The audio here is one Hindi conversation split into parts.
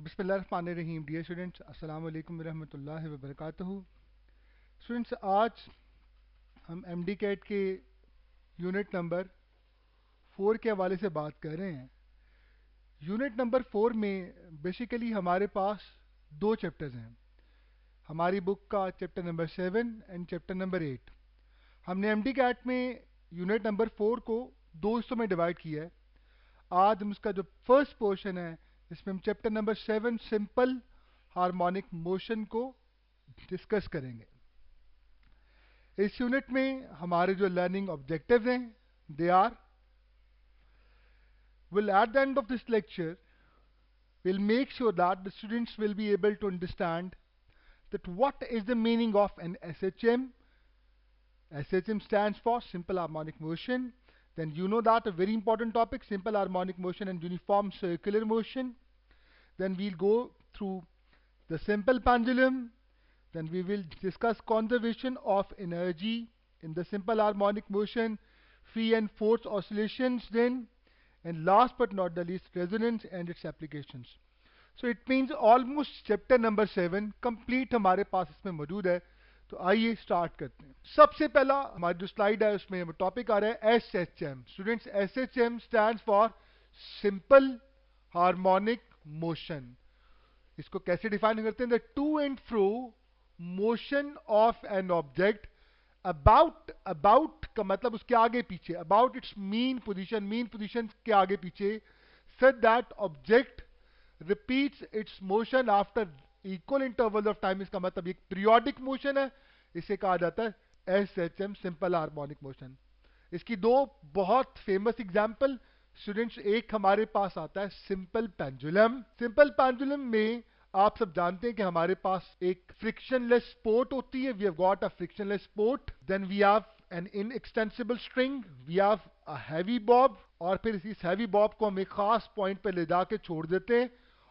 बिस्मिल्लाहिर्रहमानिर्रहीम। डियर स्टूडेंट्स, अस्सलाम वालेकुम रहमतुल्लाहि व बरकातहू। स्टूडेंट्स, आज हम एमडी कैट के यूनिट नंबर 4 के हवाले से बात कर रहे हैं। यूनिट नंबर 4 में बेसिकली हमारे पास दो चैप्टर्स हैं। हमारी बुक का chapter number 7 and chapter number 8। हमने एमडी कैट में यूनिट नंबर 4 को दो हिस्सों में डिवाइड किया है। आज हम उसका जो फर्स्ट पोर्शन है, इसमें हम chapter number 7 simple harmonic motion को डिस्कस करेंगे। इस यूनिट में हमारे जो लर्निंग ऑब्जेक्टिव्स हैं, they are will at the end of this lecture will make sure that the students will be able to understand that what is the meaning of an SHM. SHM stands for simple harmonic motion. Then you know that a very important topic, simple harmonic motion and uniform circular motion. Then we'll go through the simple pendulum. Then we will discuss conservation of energy in the simple harmonic motion, free and forced oscillations then, and last but not the least, resonance and its applications. So it means almost chapter number 7 complete हमारे पास इसमें मौजूद है। तो आइए स्टार्ट करते हैं। सबसे पहला हमारी जो स्लाइड है उसमें टॉपिक आ रहा है SHM। Students, SHM stands for simple harmonic motion. इसको कैसे डिफाइन करते हैं? The two and fro motion of an object about का मतलब उसके आगे पीछे, अबाउट इट्स मीन पोजीशन के आगे पीछे, such that object repeats it's motion after equal interval of time. इसका मतलब एक पीरियोडिक मोशन है, इसे कहा जाता है SHM, सिंपल हार्मोनिक मोशन। इसकी दो बहुत फेमस एग्जाम्पल स्टूडेंट्स, एक हमारे पास आता है सिंपल पेंडुलम। सिंपल पेंडुलम में आप सब जानते हैं कि हमारे पास एक फ्रिक्शनलेस स्पोर्ट होती है। We have got a frictionless support, then we have an inextensible string, we have a heavy bob, और फिर इस हैवी बॉब को हम एक खास पॉइंट पे ले जाके छोड़ देते हैं।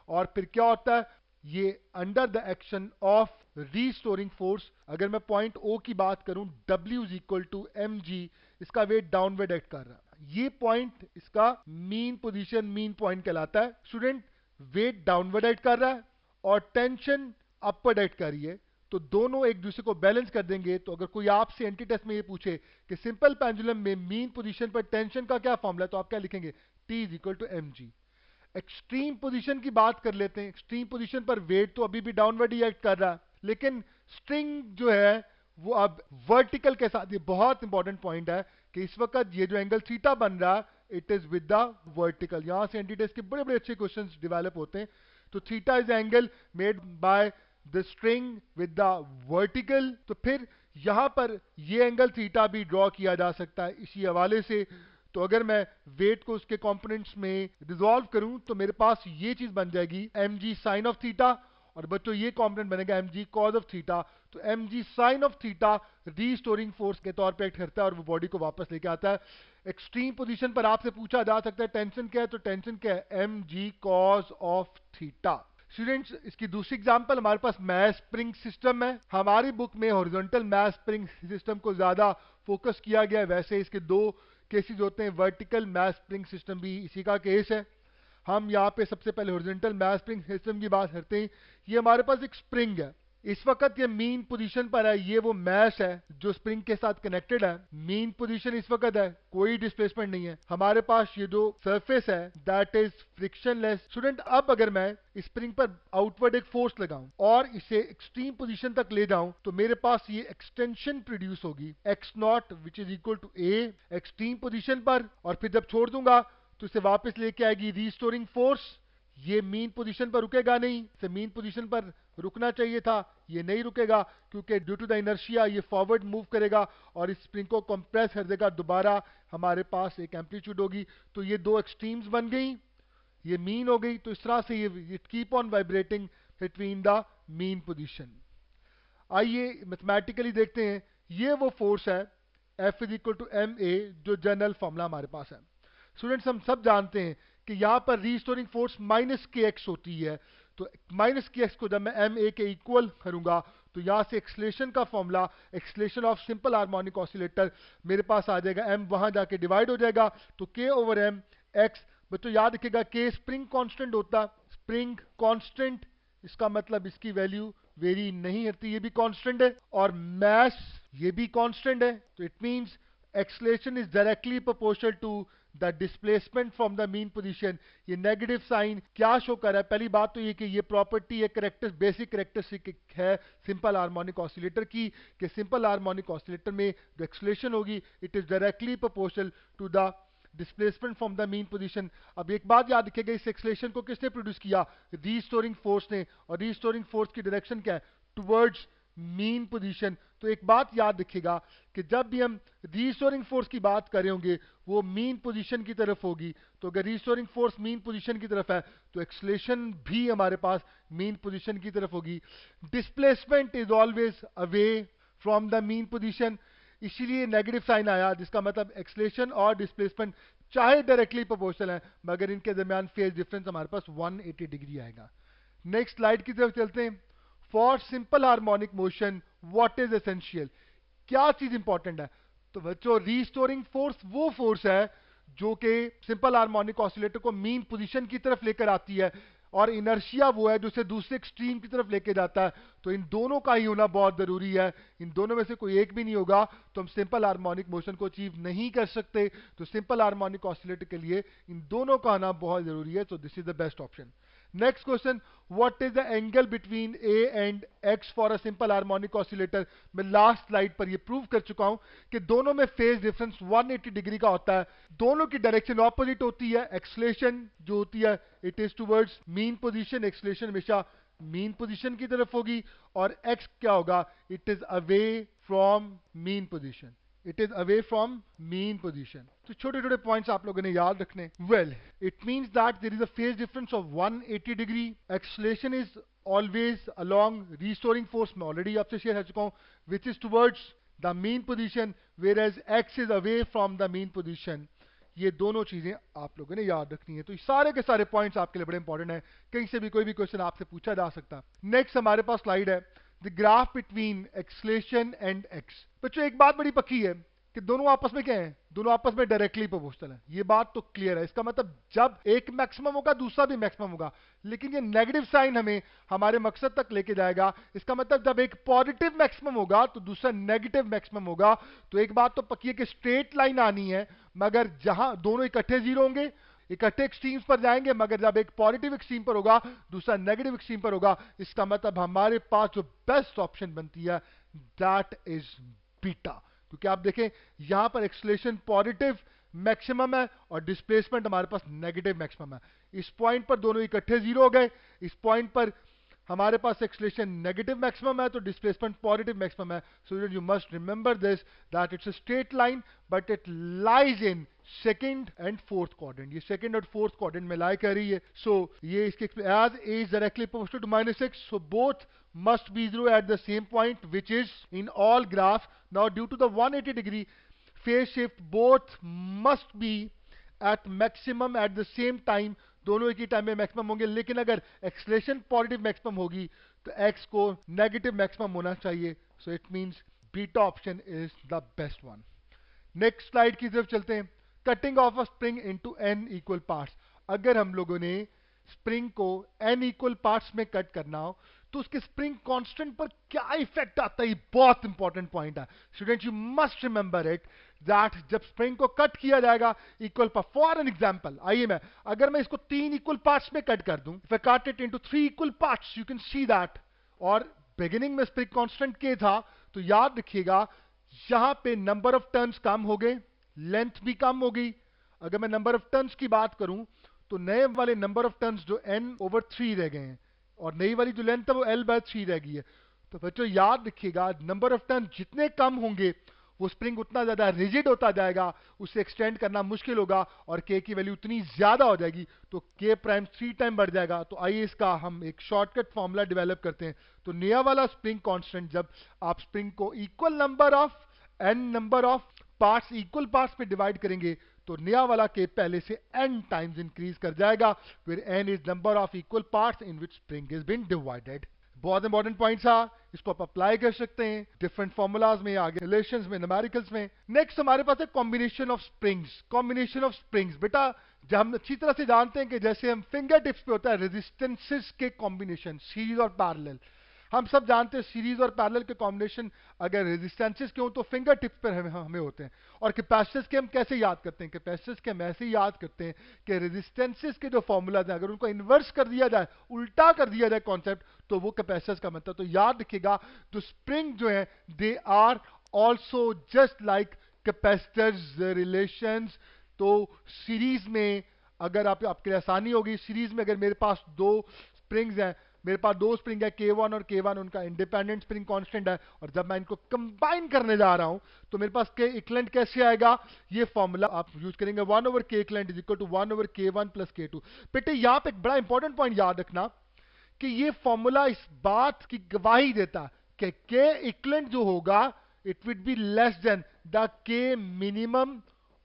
और फिर क्या होता है, ये under the action of restoring force, अगर मैं पॉइंट O की बात करूं, W is equal to mg, इसका वेट डाउनवर्ड एक्ट कर रहा है। ये पॉइंट इसका मीन पोजीशन, मीन पॉइंट कहलाता है। स्टूडेंट, वेट डाउनवर्ड एक्ट कर रहा है और टेंशन अपवर्ड एक्ट कर रही है, तो दोनों एक दूसरे को बैलेंस कर देंगे। तो अगर कोई आपसे एंटी टेस्ट में ये पूछे कि सिंपल पेंडुलम में मीन पोजीशन पर टेंशन का क्या फॉर्मूला है, तो आप क्या लिखेंगे? T is equal to mg। Extreme position की बात कर लेते हैं। एक्सट्रीम पोजीशन पर वेट तो अभी भी डाउनवर्ड ही एक्ट कर रहा है, लेकिन स्ट्रिंग जो है वो अब वर्टिकल के साथ, ये बहुत इंपॉर्टेंट पॉइंट है कि इस वक्त ये जो एंगल थीटा बन रहा है, it is with the vertical. यहां से एंटीटेस्ट के बड़े बड़े अच्छे क्वेश्चंस डेवलप होते हैं। तो theta is angle made by the string with the vertical. तो फिर यहां पर ये एंगल थीटा भी ड्रॉ किया जा सकता है इसी हवाले से। तो अगर मैं वेट को उसके कंपोनेंट्स में रिजॉल्व करूं तो मेरे पास ये चीज बन जाएगी mg साइन ऑफ थीटा, और बच्चों ये कंपोनेंट बनेगा mg कॉज ऑफ थीटा। तो mg sine of theta restoring force के तौर पे एक्ट करता है और वो बॉडी को वापस लेके आता है। एक्सट्रीम पोजीशन पर आपसे पूछा जा सकता है टेंशन क्या है, तो टेंशन क्या है? mg cos of theta. Students, इसकी दूसरी एग्जांपल हमारे पास मैस स्प्रिंग सिस्टम है। हमारी बुक में हॉरिजॉन्टल मैस स्प्रिंग सिस्टम को ज्यादा फोकस किया गया है, वैसे इसके दो केसेस होते हैं। वर्टिकल मैस स्प्रिंग सिस्टम भी इसी का केस है। हम यहाँ पे सबसे पहले हॉरिजॉन्टल मैस स्प्रिंग सिस्टम की बात करते हैं। ये हमारे पास एक स्प्रिंग है, इस वक्त ये मीन पोजीशन पर है। ये वो मैस है जो स्प्रिंग के साथ कनेक्टेड है। मीन पोजीशन इस वक्त है, कोई डिस्प्लेसमेंट नहीं है। हमारे पास ये जो सरफेस है दैट इज फ्रिक्शनलेस। स्टूडेंट, अब अगर मैं स्प्रिंग पर आउटवर्ड एक फोर्स लगाऊं और इसे एक्सट्रीम पोजीशन तक ले जाऊं, तो मेरे पास ये एक्सटेंशन प्रोड्यूस होगी x not which is equal to a extreme position पर, और फिर जब छोड़ दूंगा तो इसे वापस लेके आएगी रीस्टोरिंग फोर्स। ये मीन पोजीशन पर रुकेगा नहीं, इसे मीन पोजीशन पर रुकना चाहिए था, ये नहीं रुकेगा क्योंकि ड्यू टू द इनर्शिया ये फॉरवर्ड मूव करेगा और इस स्प्रिंग को कंप्रेस कर देगा। दोबारा हमारे पास एक एम्पलीट्यूड होगी। तो ये दो एक्सट्रीम्स बन गई, ये मीन हो गई। तो इस तरह से ये keep on vibrating between the mean position. आइए मैथमेटिकली देखते हैं। ये वो फोर्स है F is equal to ma, जो जनरल फॉर्मूला हमारे पास है। स्टूडेंट्स, हम सब जानते हैं कि यहां पर restoring force minus k x होती है। तो माइनस के एक्स को जब मैं ma के इक्वल करूंगा, तो यहां से एक्सलेशन का formula, acceleration of simple harmonic oscillator, मेरे पास आ जाएगा m वहां जाके डिवाइड हो जाएगा, तो k ओवर m x। बच्चों याद रखिएगा, k स्प्रिंग कांस्टेंट होता है। स्प्रिंग कांस्टेंट, इसका मतलब इसकी वैल्यू वेरी नहीं होती, ये भी कांस्टेंट है, और मास ये भी कांस्टेंट है, तो it means acceleration is directly proportional to the displacement from the mean position. ये नेगेटिव साइन क्या शो कर रहा है? पहली बात तो ये कि ये प्रॉपर्टी एक बेसिक करेक्टरिस्टिक है सिंपल हार्मोनिक ऑसिलेटर की, कि सिंपल हार्मोनिक ऑसिलेटर में जो एक्सेलरेशन होगी it is directly proportional to the displacement from the mean position. अब एक बात याद रखिएगा, इस एक्सेलरेशन को किसने प्रोड्यूस किया? रीस्टोरिंग फोर्स ने, और रीस्टोरिंग फोर्स की डायरेक्शन क्या है? Towards mean position. तो एक बात याद रखिएगा कि जब भी हम रीस्टोरिंग फोर्स की बात कर रहे होंगे वो मीन पोजीशन की तरफ होगी, तो अगर रीस्टोरिंग फोर्स मीन पोजीशन की तरफ है तो एक्सेलरेशन भी हमारे पास मीन पोजीशन की तरफ होगी। Displacement is always away from the mean position, इसीलिए नेगेटिव साइन आया, जिसका मतलब एक्सेलरेशन और डिस्प्लेसमेंट चाहे डायरेक्टली प्रोपोर्शनल है मगर इनके दरमियान फेज डिफरेंस हमारे पास 180 डिग्री आएगा। नेक्स्ट स्लाइड की तरफ चलते हैं। For simple harmonic motion what is essential, क्या चीज इंपॉर्टेंट है? तो बच्चों रीस्टोरिंग फोर्स वो फोर्स है जो कि सिंपल हार्मोनिक ऑसिलेटर को मीन पोजीशन की तरफ लेकर आती है, और इनर्शिया वो है जो उसे दूसरे एक्सट्रीम की तरफ लेके जाता है। तो इन दोनों का ही होना बहुत जरूरी है, इन दोनों में से कोई एक भी नहीं होगा तो हम सिंपल हार्मोनिक मोशन को अचीव नहीं कर सकते। तो सिंपल हार्मोनिक ऑसिलेटर के लिए इन दोनों का आना बहुत जरूरी है, तो this is the best option. Next question, what is the angle between A and x for a simple harmonic oscillator. मैं लास्ट स्लाइड पर ये प्रूव कर चुका हूं कि दोनों में फेज डिफरेंस 180 डिग्री का होता है, दोनों की डायरेक्शन ऑपोजिट होती है। एक्सेलरेशन जो होती है it is towards mean position, acceleration हमेशा मीन पोजीशन की तरफ होगी, और एक्स क्या होगा? It is away from mean position, it is away from mean position. तो छोटे छोटे पॉइंट्स आप लोगों ने याद रखने। Well it means that there is a phase difference of 180 degree, acceleration is always along restoring force, मैं ऑलरेडी आपसे शेयर कर चुका हूं, which is towards the mean position, whereas X is away from the mean position. ये दोनों चीजें आप लोगों ने याद रखनी है। तो ये सारे के सारे पॉइंट्स आपके लिए बड़े इंपॉर्टेंट है, कहीं से भी कोई भी क्वेश्चन आपसे पूछा जा सकता। नेक्स्ट हमारे पास स्लाइड है the graph between acceleration and x. बच्चों एक बात बड़ी पक्की है कि दोनों आपस में क्या है? दोनों आपस में डायरेक्टली प्रोपोर्शनल है, ये बात तो क्लियर है। इसका मतलब जब एक मैक्सिमम होगा दूसरा भी मैक्सिमम होगा, लेकिन ये नेगेटिव साइन हमें हमारे मकसद तक लेके जाएगा। इसका मतलब जब एक पॉजिटिव मैक्सिमम होगा तो दूसरा नेगेटिव मैक्सिमम होगा। तो एक बात तो पक्की है कि स्ट्रेट लाइन आनी है, मगर जहां दोनों इकट्ठे जीरो होंगे, इकट्ठे एक्सट्रीम्स पर जाएंगे, मगर जब एक पॉजिटिव एक्सट्रीम पर होगा दूसरा नेगेटिव एक्सट्रीम पर होगा, इसका मतलब हमारे पास जो बेस्ट ऑप्शन बनती है दैट इज बीटा। क्योंकि आप देखें यहां पर एक्सेलरेशन पॉजिटिव मैक्सिमम है और डिस्प्लेसमेंट हमारे पास नेगेटिव मैक्सिमम है। इस पॉइंट पर दोनों इकट्ठे जीरो हो गए, इस पॉइंट पर हमारे पास एक्सेलरेशन नेगेटिव मैक्सिमम है तो डिस्प्लेसमेंट पॉजिटिव मैक्सिमम है। So you must remember this that it's a straight line but it lies in second and fourth quadrant, ये सेकंड और फोर्थ क्वाड्रेंट में लाई कर रही है। सो ये इसके as A is directly proportional to -6, so both must be zero at the same point, which is in all graphs. Now due to the 180 degree phase shift both must be at maximum at the same time, दोनों एक ही टाइम में मैक्सिमम होंगे। लेकिन अगर एक्सेलरेशन पॉजिटिव मैक्सिमम होगी तो एक्स को नेगेटिव मैक्सिमम होना चाहिए। सो it means beta option is the best one. Next slide की तरफ चलते हैं। Cutting of a spring into n equal parts. अगर हम लोगों ने स्प्रिंग को n इक्वल पार्ट्स में कट करना हो तो उसके स्प्रिंग कांस्टेंट पर क्या इफेक्ट आता है, ये बहुत इंपॉर्टेंट पॉइंट है। Student you must remember it that जब स्प्रिंग को कट किया जाएगा इक्वल पर, फॉर एन एग्जांपल आइए मैं अगर मैं इसको 3 इक्वल पार्ट्स में कट कर दूं, if I cut it into 3 equal parts you can see that, और बिगिनिंग में स्प्रिंग कांस्टेंट के था तो याद रखिएगा यहां पे नंबर ऑफ टर्न्स कम हो गए, लेंथ भी कम हो गई। अगर मैं नंबर ऑफ टर्न्स की बात करूं तो नए वाले नंबर ऑफ टर्न्स जो n/3 रह गए हैं और नई वाली जो लेंथ है वो l/3 रह गई है। तो बच्चों याद रखिएगा नंबर ऑफ टर्न जितने कम होंगे वो स्प्रिंग उतना ज्यादा रिजिड होता जाएगा, उसे एक्सटेंड करना मुश्किल होगा और k की वैल्यू उतनी ज्यादा हो जाएगी तो k प्राइम 3 टाइम बढ़ जाएगा। तो आइए इसका हम एक शॉर्टकट फॉर्मूला डेवलप करते हैं। तो नया वाला स्प्रिंग कांस्टेंट जब आप स्प्रिंग को equal number of parts equal parts में डिवाइड करेंगे तो नया वाला k पहले से n टाइम्स इंक्रीज कर जाएगा, फिर n is number of equal parts in which spring is been divided. बहुत इंपॉर्टेंट पॉइंट्स है, इसको आप अप्लाई कर सकते हैं डिफरेंट फॉर्मूलाज में, आगे रिलेशंस में, न्यूमेरिकल्स में। नेक्स्ट हमारे पास है combination of springs. Combination of springs बेटा जब हम अच्छी तरह से जानते हैं कि जैसे हम फिंगर टिप्स पे होता है रेजिस्टेंसेस के कॉम्बिनेशन, सीरीज और पैरेलल, हम सब जानते हैं सीरीज और पैरेलल के कॉम्बिनेशन अगर रेजिस्टेंसेस के हो तो फिंगर टिप्स पर हमें होते हैं। और कैपेसिटर्स के हम कैसे याद करते हैं? कैपेसिटर्स के हम ऐसे ही याद करते हैं कि रेजिस्टेंसेस के जो फॉर्मूलाज हैं अगर उनको इन्वर्स कर दिया जाए, उल्टा कर दिया जाए कॉन्सेप्ट, तो वो कैपेसिटर्स का मतलब। तो याद रखिएगा जो स्प्रिंग जो है they are also just like capacitors relations. तो सीरीज में अगर आपके लिए आसानी होगी, सीरीज में अगर मेरे पास दो स्प्रिंग्स हैं, मेरे पास दो स्प्रिंग है K1 और K1, उनका इंडिपेंडेंट स्प्रिंग कांस्टेंट है, और जब मैं इनको कंबाइन करने जा रहा हूं तो मेरे पास K इक्विवेलेंट कैसे आएगा? ये फॉर्मूला आप यूज करेंगे 1 over K equivalent is equal to 1 over K1 plus K2। बेटे यहां पे एक बड़ा इंपॉर्टेंट पॉइंट याद रखना कि ये फॉर्मूला इस बात की गवाही देता कि K इक्विवेलेंट जो होगा it will be less than the K minimum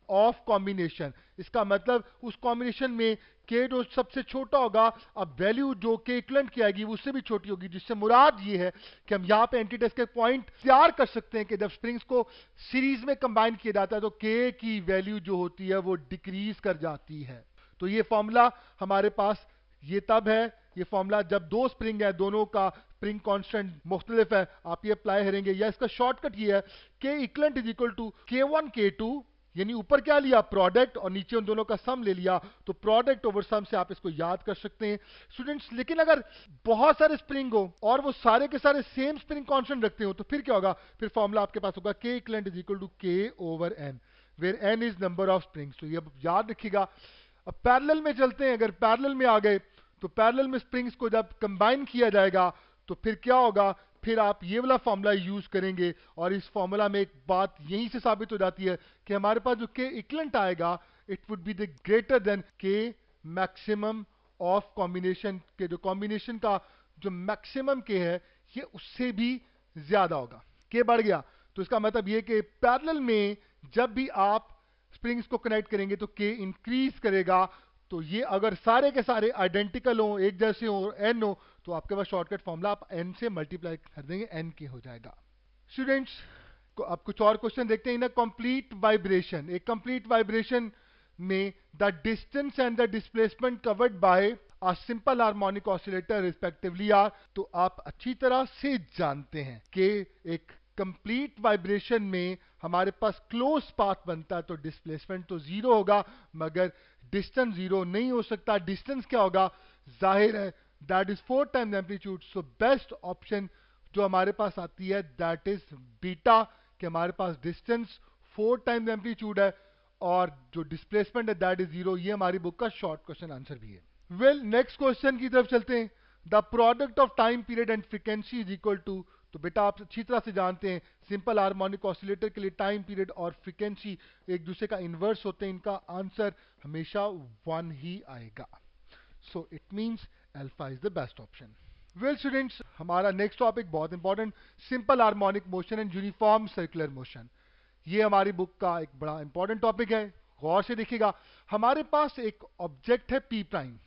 of combination. इसका मतलब उस कॉम्बिनेशन में K जो सबसे छोटा होगा, अब वैल्यू जो K इक्विवेलेंट की आएगी उससे भी छोटी होगी, जिससे मुराद ये है कि हम यहाँ पे एंटीटेस्ट के पॉइंट तैयार कर सकते हैं कि जब स्प्रिंग्स को सीरीज में कंबाइन किया जाता है तो K की वैल्यू जो होती है वो डिक्रीज कर जाती है। तो ये फॉर्मूला हमारे पास ये तब है, ये फॉर्मूला जब दो स्प्रिंग है, दोनों का स्प्रिंग कांस्टेंट मुख्तलिफ है, आप ये अप्लाई करेंगे, या इसका शॉर्टकट ये है K equivalent is equal to K1 K2, यानी ऊपर क्या लिया प्रोडक्ट और नीचे उन दोनों का सम ले लिया, तो प्रोडक्ट ओवर सम से आप इसको याद कर सकते हैं स्टूडेंट्स। लेकिन अगर बहुत सारे स्प्रिंग हो और वो सारे के सारे सेम स्प्रिंग कांस्टेंट रखते हो तो फिर क्या होगा? फिर फॉर्मूला आपके पास होगा K equivalent is equal to K over N, where N is number of springs. तो ये याद रखिएगा। अब पैरेलल में चलते हैं, अगर पैरेलल में आ गए तो पैरेलल में स्प्रिंग्स को जब कंबाइन किया जाएगा तो फिर क्या होगा? फिर आप ये वाला फॉर्मूला यूज करेंगे, और इस फॉर्मूला में एक बात यहीं से साबित हो जाती है कि हमारे पास जो K इक्विवेलेंट आएगा it would be the greater than K maximum of combination के, जो कॉम्बिनेशन का जो मैक्सिमम K है ये उससे भी ज्यादा होगा। K बढ़ गया तो इसका मतलब ये कि पैरेलल में जब भी आप स्प्रिंग्स को कनेक्ट करेंगे तो K इंक्रीज करेगा। तो ये अगर सारे के सारे आइडेंटिकल हो, एक जैसे हो, N हो, तो आपके पास शॉर्टकट फॉर्मूला आप N से मल्टीप्लाई कर देंगे, N के हो जाएगा। स्टूडेंट्स अब कुछ और क्वेश्चन देखते हैं। इन अ कंप्लीट वाइब्रेशन, एक कंप्लीट वाइब्रेशन में the distance and the displacement covered by a simple harmonic oscillator respectively are. तो आप अच्छी तरह से जानते हैं कि एक कंप्लीट वाइब्रेशन में हमारे पास क्लोज पाथ बनता है तो डिस्प्लेसमेंट तो जीरो होगा, मगर डिस्टेंस जीरो नहीं हो सकता। डिस्टेंस क्या होगा? जाहिर है that is 4 times amplitude. So best option जो हमारे पास आती है दैट इज बीटा, कि हमारे पास डिस्टेंस 4 टाइम्स एम्पलीट्यूड है और जो डिस्प्लेसमेंट है दैट इज जीरो। ये हमारी बुक का शॉर्ट क्वेश्चन आंसर भी है। वेल नेक्स्ट क्वेश्चन की तरफ चलते हैं। The product of time period and frequency is equal to, तो बेटा आप अच्छी तरह से जानते हैं सिंपल हार्मोनिक ऑसिलेटर के लिए टाइम पीरियड और फ्रीक्वेंसी एक दूसरे का इन्वर्स होते हैं, इनका आंसर हमेशा 1 ही आएगा। सो it means alpha is the best option. Well students हमारा नेक्स्ट टॉपिक बहुत important, simple harmonic motion and uniform circular motion. ये हमारी बुक का एक बड़ा इंपॉर्टेंट टॉपिक है, गौर से देखिएगा। हमारे पास एक ऑब्जेक्ट है पी प्राइम,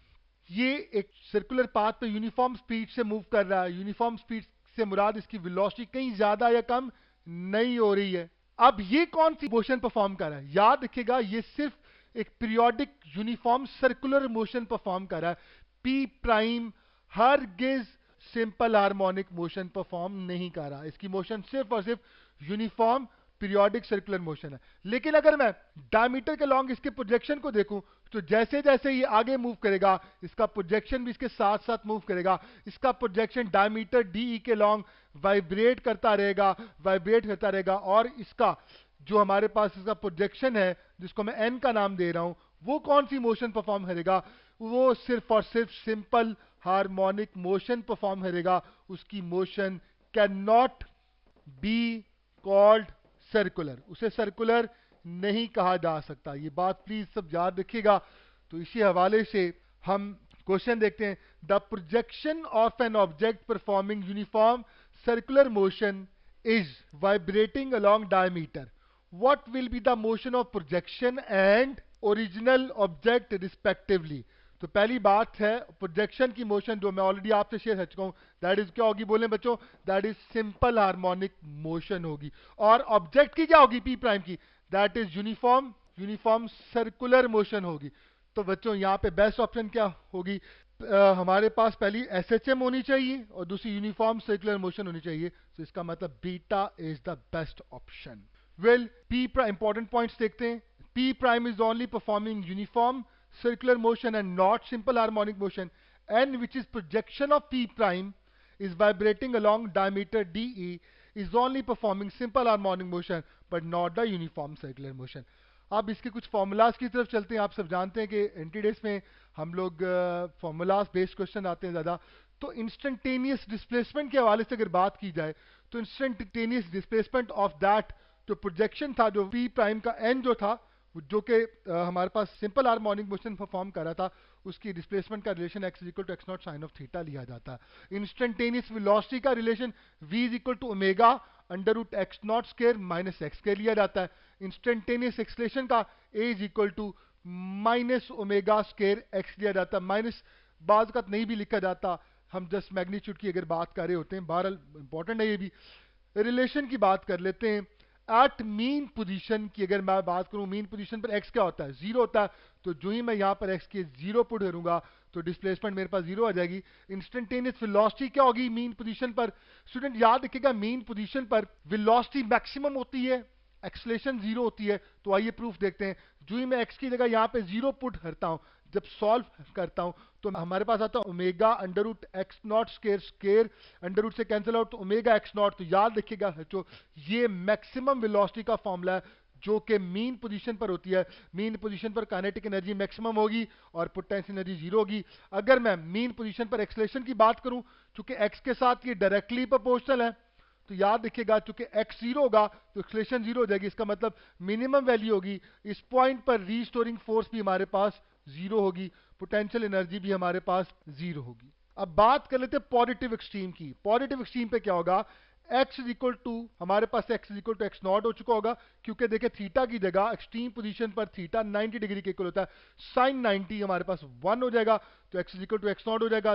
ये एक सर्कुलर पाथ पे यूनिफॉर्म स्पीड से मूव कर रहा है। यूनिफॉर्म स्पीड से मुराद इसकी वेलोसिटी कहीं ज्यादा या कम नहीं हो रही है। अब ये कौन सी मोशन परफॉर्म कर रहा है? याद रखिएगा ये सिर्फ एक periodic uniform circular motion perform कर रहा है। पी प्राइम हरगिज सिंपल हार्मोनिक मोशन परफॉर्म नहीं कर रहा, इसकी मोशन सिर्फ और सिर्फ यूनिफॉर्म पीरियोडिक सर्कुलर मोशन है। लेकिन अगर मैं डायमीटर के लॉन्ग इसके प्रोजेक्शन को देखूं तो जैसे जैसे ये आगे मूव करेगा इसका प्रोजेक्शन भी इसके साथ साथ मूव करेगा। इसका प्रोजेक्शन डायमीटर डी के लॉन्ग वाइब्रेट करता रहेगा और इसका जो हमारे पास इसका प्रोजेक्शन है जिसको मैं एन का नाम दे रहा हूं, वो कौन सी मोशन परफॉर्म करेगा? वो सिर्फ और सिर्फ सिंपल हार्मोनिक मोशन परफॉर्म करेगा। उसकी motion can not be called circular, उसे सर्कुलर नहीं कहा जा सकता। ये बात प्लीज सब याद रखिएगा। तो इसी हवाले से हम क्वेश्चन देखते हैं। The projection of an object performing uniform circular motion is vibrating along diameter, what will be the motion of projection and original object respectively. तो पहली बात है प्रोजेक्शन की मोशन जो मैं ऑलरेडी आपसे शेयर कर चुका हूं, दैट इज क्या होगी बोले बच्चों? That is simple harmonic motion होगी। और ऑब्जेक्ट की क्या होगी? पी प्राइम की, that is uniform circular motion होगी। तो बच्चों यहाँ पे बेस्ट ऑप्शन क्या होगी? हमारे पास पहली SHM होनी चाहिए और दूसरी यूनिफॉर्म सर्कुलर मोशन होनी चाहिए, तो इसका मतलब beta is the best option. Well, P prime, important points देखते हैं। P prime is only performing uniform circular motion and not simple harmonic motion, and which is projection of P prime is vibrating along diameter DE is only performing simple harmonic motion but not the uniform circular motion। अब इसके कुछ फॉर्मूलाज की तरफ चलते हैं। आप सब जानते हैं कि एंटीडेस में हम लोग फॉर्मूलाज बेस्ड क्वेश्चन आते हैं ज़्यादा। तो इंस्टेंटेनियस डिस्प्लेसमेंट के हवाले से अगर बात की जाए तो इंस्टेंटेनियस डिस्प्लेसमेंट ऑफ दैट जो प्रोजेक्शन था, जो पी प्राइम का एन जो था, जो कि हमारे पास सिंपल हार्मोनिक मोशन परफॉर्म कर रहा था, उसकी डिस्प्लेसमेंट का relation x is equal to x naught sine of theta लिया जाता है। इंस्टेंटेनियस वेलोसिटी का relation v is equal to omega under root x naught square minus x square लिया जाता है। इंस्टेंटेनियस एक्सलेशन का a is equal to minus omega square x लिया जाता है। माइनस बाज का नहीं भी लिखा जाता, हम जस्ट मैग्नीट्यूड की अगर बात कर रहे होते हैं। बहरहाल इंपॉर्टेंट है ये भी। रिलेशन की बात कर लेते हैं। एट मीन पोजीशन की अगर मैं बात करूं, मीन पोजीशन पर x क्या होता है? 0 होता है। तो जो ही मैं यहां पर x के 0 पुट करूंगा तो डिस्प्लेसमेंट मेरे पास 0 आ जाएगी। इंस्टेंटेनियस वेलोसिटी क्या होगी मीन पोजीशन पर? स्टूडेंट याद रखिएगा, मीन पोजीशन पर वेलोसिटी मैक्सिमम होती है, एक्सलेशन 0 होती है। तो आइए प्रूफ देखते हैं। जो ही मैं x की जगह यहां पे 0 पुट करता हूं, जब सॉल्व करता हूं तो हमारे पास आता है omega under root x naught square, square under root से कैंसिल आउट, तो ओमेगा एक्स नॉट। तो याद रखिएगा बच्चों, ये मैक्सिमम वेलोसिटी का फॉर्मूला है जो कि मीन पोजीशन पर होती है। मीन पोजीशन पर काइनेटिक एनर्जी मैक्सिमम होगी और पोटेंशियल एनर्जी 0 होगी। अगर मैं मीन पोजीशन पर एक्सलेशन की बात करूं, चूंकि x के साथ ये डायरेक्टली प्रोपोर्शनल है, तो याद रखिएगा चूंकि x 0 होगा तो एक्सलेशन 0 हो जाएगी। इसका मतलब मिनिमम वैल्यू होगी। इस पॉइंट पर रीस्टोरिंग फोर्स भी हमारे पास 0 होगी, पोटेंशियल एनर्जी भी हमारे पास 0 होगी। अब बात कर लेते हैं पॉजिटिव एक्सट्रीम की। पॉजिटिव एक्सट्रीम पे क्या होगा? x इज इक्वल टू, हमारे पास x is equal to x naught हो चुका होगा, क्योंकि देखिए थीटा की जगह एक्सट्रीम पोजीशन पर थीटा 90 डिग्री के इक्वल होता है। साइन 90 हमारे पास 1 हो जाएगा, तो x is equal to x naught हो जाएगा।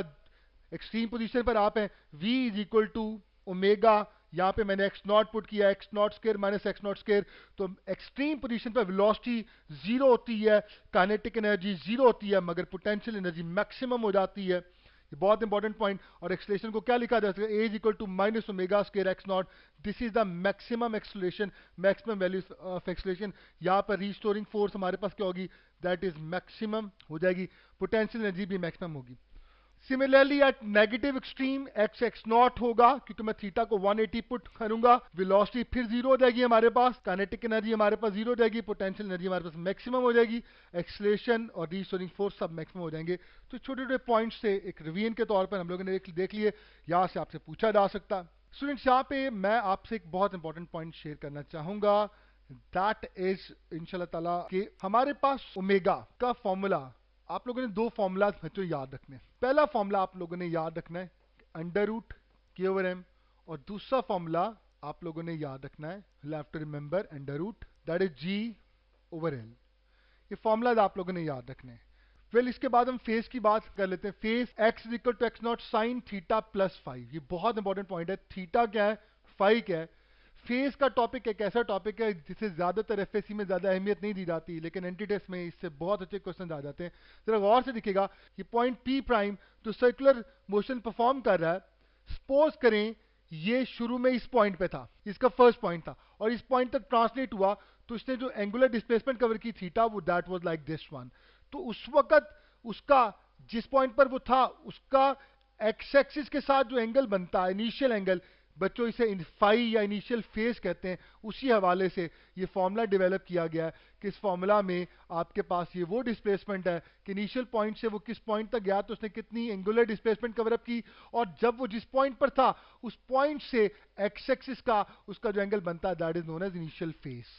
एक्सट्रीम पोजीशन पर आप हैं, v is equal to omega, यहाँ पे मैंने x नॉट पुट किया, x naught square minus x naught square. तो एक्सट्रीम पोजीशन पर वेलोसिटी 0 होती है, काइनेटिक एनर्जी 0 होती है, मगर पोटेंशियल एनर्जी मैक्सिमम हो जाती है। ये बहुत इंपॉर्टेंट पॉइंट। और एक्सलेशन को क्या लिखा जा सकता है? a is equal to minus omega square x naught. This is the maximum acceleration, maximum value of acceleration. यहाँ पर रिस्टोरिंग फोर्स हमारे पास क्या होगी? दैट इज मैक्सिमम हो जाएगी। पोटेंशियल एनर्जी भी मैक्सिमम होगी। Similarly at negative extreme x naught होगा, क्योंकि मैं थीटा को 180 पुट करूंगा, वेलोसिटी फिर 0 हो जाएगी हमारे पास, काइनेटिक एनर्जी हमारे पास 0 हो जाएगी, पोटेंशियल एनर्जी हमारे पास मैक्सिमम हो जाएगी, एक्सलेशन और रिस्टोरिंग फोर्स सब मैक्सिमम हो जाएंगे। तो छोटे छोटे पॉइंट्स से एक रिवीजन के तौर पर हम लोगों ने देख लिए, यहाँ से आपसे पूछा जा सकता। स्टूडेंट्स, यहाँ पे मैं आपसे एक बहुत इंपॉर्टेंट पॉइंट शेयर करना चाहूंगा, दैट इज इंशाल्लाह ताला कि हमारे पास ओमेगा का फॉर्मूला, आप लोगों ने दो फॉर्मूलाज बच्चों याद रखने। पहला फॉर्मूला आप लोगों ने याद रखना है अंडर रूट के ओवर एम, और दूसरा फॉर्मूला आप लोगों ने याद रखना है, left remember under root, that is g over l. ये फॉर्मूलाज आप लोगों ने याद रखने हैं। वेल, इसके बाद हम फेस की बात कर लेते हैं। Phase x is equal to x naught sine theta plus 5। ये बहुत इंपॉर्टेंट पॉइंट है। थीटा क्या है, फाई क्या है। फेस का टॉपिक एक ऐसा टॉपिक है जिसे ज्यादातर एफएससी में ज्यादा अहमियत नहीं दी जाती, लेकिन एंटी टेस्ट में इससे बहुत अच्छे क्वेश्चन आ जाते हैं। जरा गौर से दिखेगा, ये पॉइंट पी प्राइम जो सर्कुलर मोशन परफॉर्म कर रहा है, सपोज करें ये शुरू में इस पॉइंट पे था, इसका फर्स्ट पॉइंट था, और इस पॉइंट तक ट्रांसलेट हुआ, तो इसने जो एंगुलर डिस्प्लेसमेंट कवर की थीटा, वो that was like this one. तो उस वक्त उसका जिस पॉइंट पर वो था, उसका एक्स एक्सिस के साथ जो एंगल बनता है, इनिशियल एंगल, बच्चों इसे फाई या इनिशियल फेस कहते हैं। उसी हवाले से ये फॉर्मूला डेवलप किया गया है कि इस फॉर्मूला में आपके पास ये वो डिस्प्लेसमेंट है कि इनिशियल पॉइंट से वो किस पॉइंट तक गया, तो उसने कितनी एंगुलर डिस्प्लेसमेंट कवर अप की, और जब वो जिस पॉइंट पर था उस पॉइंट से एक्स एक्सिस का उसका जो एंगल बनता है, that is known as initial phase.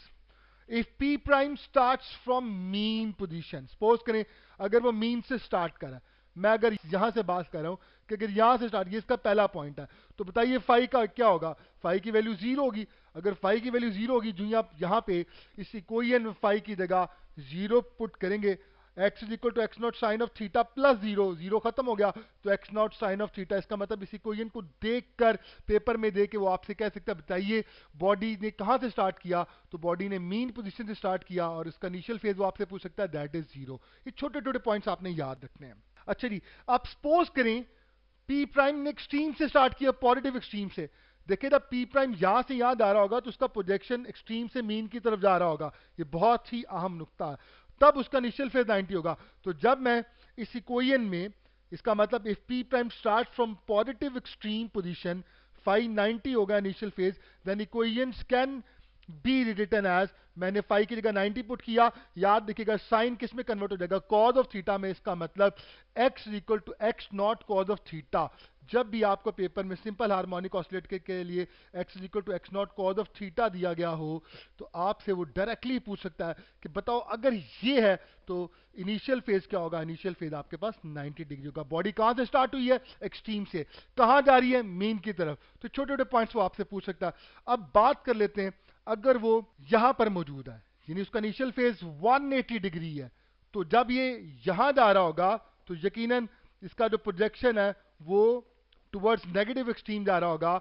If P prime starts from mean position, suppose करें अगर वो मीन से स्टार्ट कर रहा है, मैं अगर यहां से बात कर रहा हूं कि अगर यहां से स्टार्ट, ये इसका पहला पॉइंट है, तो बताइए फाई का क्या होगा? फाई की वैल्यू 0 होगी। अगर फाई की वैल्यू 0 होगी, जो आप यहां पे इस इक्वेशन में फाई की जगह 0 पुट करेंगे, x is equal to x naught sine of theta plus 0, 0 खत्म हो गया तो x naught sine of theta. इसका मतलब इस इक्वेशन को देखकर पेपर में देख के वो आपसे कह सकता है बताइए बॉडी ने कहां से स्टार्ट किया, तो बॉडी ने मीन पोजीशन से स्टार्ट किया और इसका इनिशियल फेज वो आपसे पूछ सकता है दैट इज 0। ये छोटे छोटे पॉइंट्स आपने याद रखने हैं। अच्छा जी, आप सपोज करें पी प्राइम ने एक्सट्रीम से स्टार्ट किया, पॉजिटिव एक्सट्रीम से। देखिए जब पी प्राइम यहां से यहां जा रहा होगा तो उसका प्रोजेक्शन एक्सट्रीम से मीन की तरफ जा रहा होगा, ये बहुत ही अहम नुक्ता है। तब उसका इनिशियल फेज 90 होगा। तो जब मैं इस इक्वेशन में, इसका मतलब if P prime start from positive extreme position, phi 90 होगा initial phase, then equations can be written as, मैंने फाई की जगह 90 पुट किया, याद रखिएगा साइन किस में कन्वर्ट हो जाएगा, कॉज ऑफ थीटा में। इसका मतलब x equal to x naught cos of theta. जब भी आपको पेपर में सिंपल हार्मोनिक ऑसिलेटर के लिए x equal to x naught cos of theta दिया गया हो तो आपसे वो डायरेक्टली पूछ सकता है कि बताओ अगर ये है तो इनिशियल फेज क्या होगा। इनिशियल फेज आपके पास 90 डिग्री होगा। बॉडी कहां से स्टार्ट हुई है, एक्सट्रीम से, कहां जा रही है, मीन की तरफ। तो छोटे छोटे पॉइंट्स वो आपसे पूछ सकता है। अब बात कर लेते हैं अगर वो यहां पर मौजूद है, यानी उसका इनिशियल फेज 180 डिग्री है, तो जब ये यहां जा रहा होगा तो यकीनन इसका जो प्रोजेक्शन है वो टुवर्ड्स नेगेटिव एक्सट्रीम जा रहा होगा।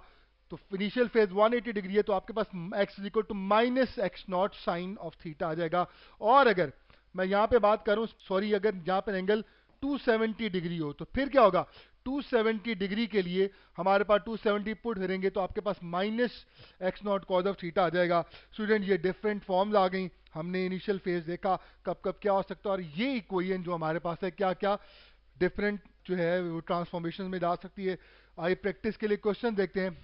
तो इनिशियल फेज 180 डिग्री है तो आपके पास x is equal to minus X naught sine of theta आ जाएगा। और अगर मैं यहां पे बात करूं, सॉरी, अगर यहां पर एंगल 270 डिग्री हो तो फिर क्या होगा, 270 डिग्री के लिए हमारे पास 270 पुट करेंगे तो आपके पास minus X naught cos of theta आ जाएगा। स्टूडेंट ये डिफरेंट फॉर्म्स आ गई, हमने इनिशियल फेज देखा कब कब क्या हो सकता है, और ये इक्वेशन जो हमारे पास है क्या क्या डिफरेंट जो है वो ट्रांसफॉर्मेशन में जा सकती है। आइए प्रैक्टिस के लिए क्वेश्चन देखते हैं।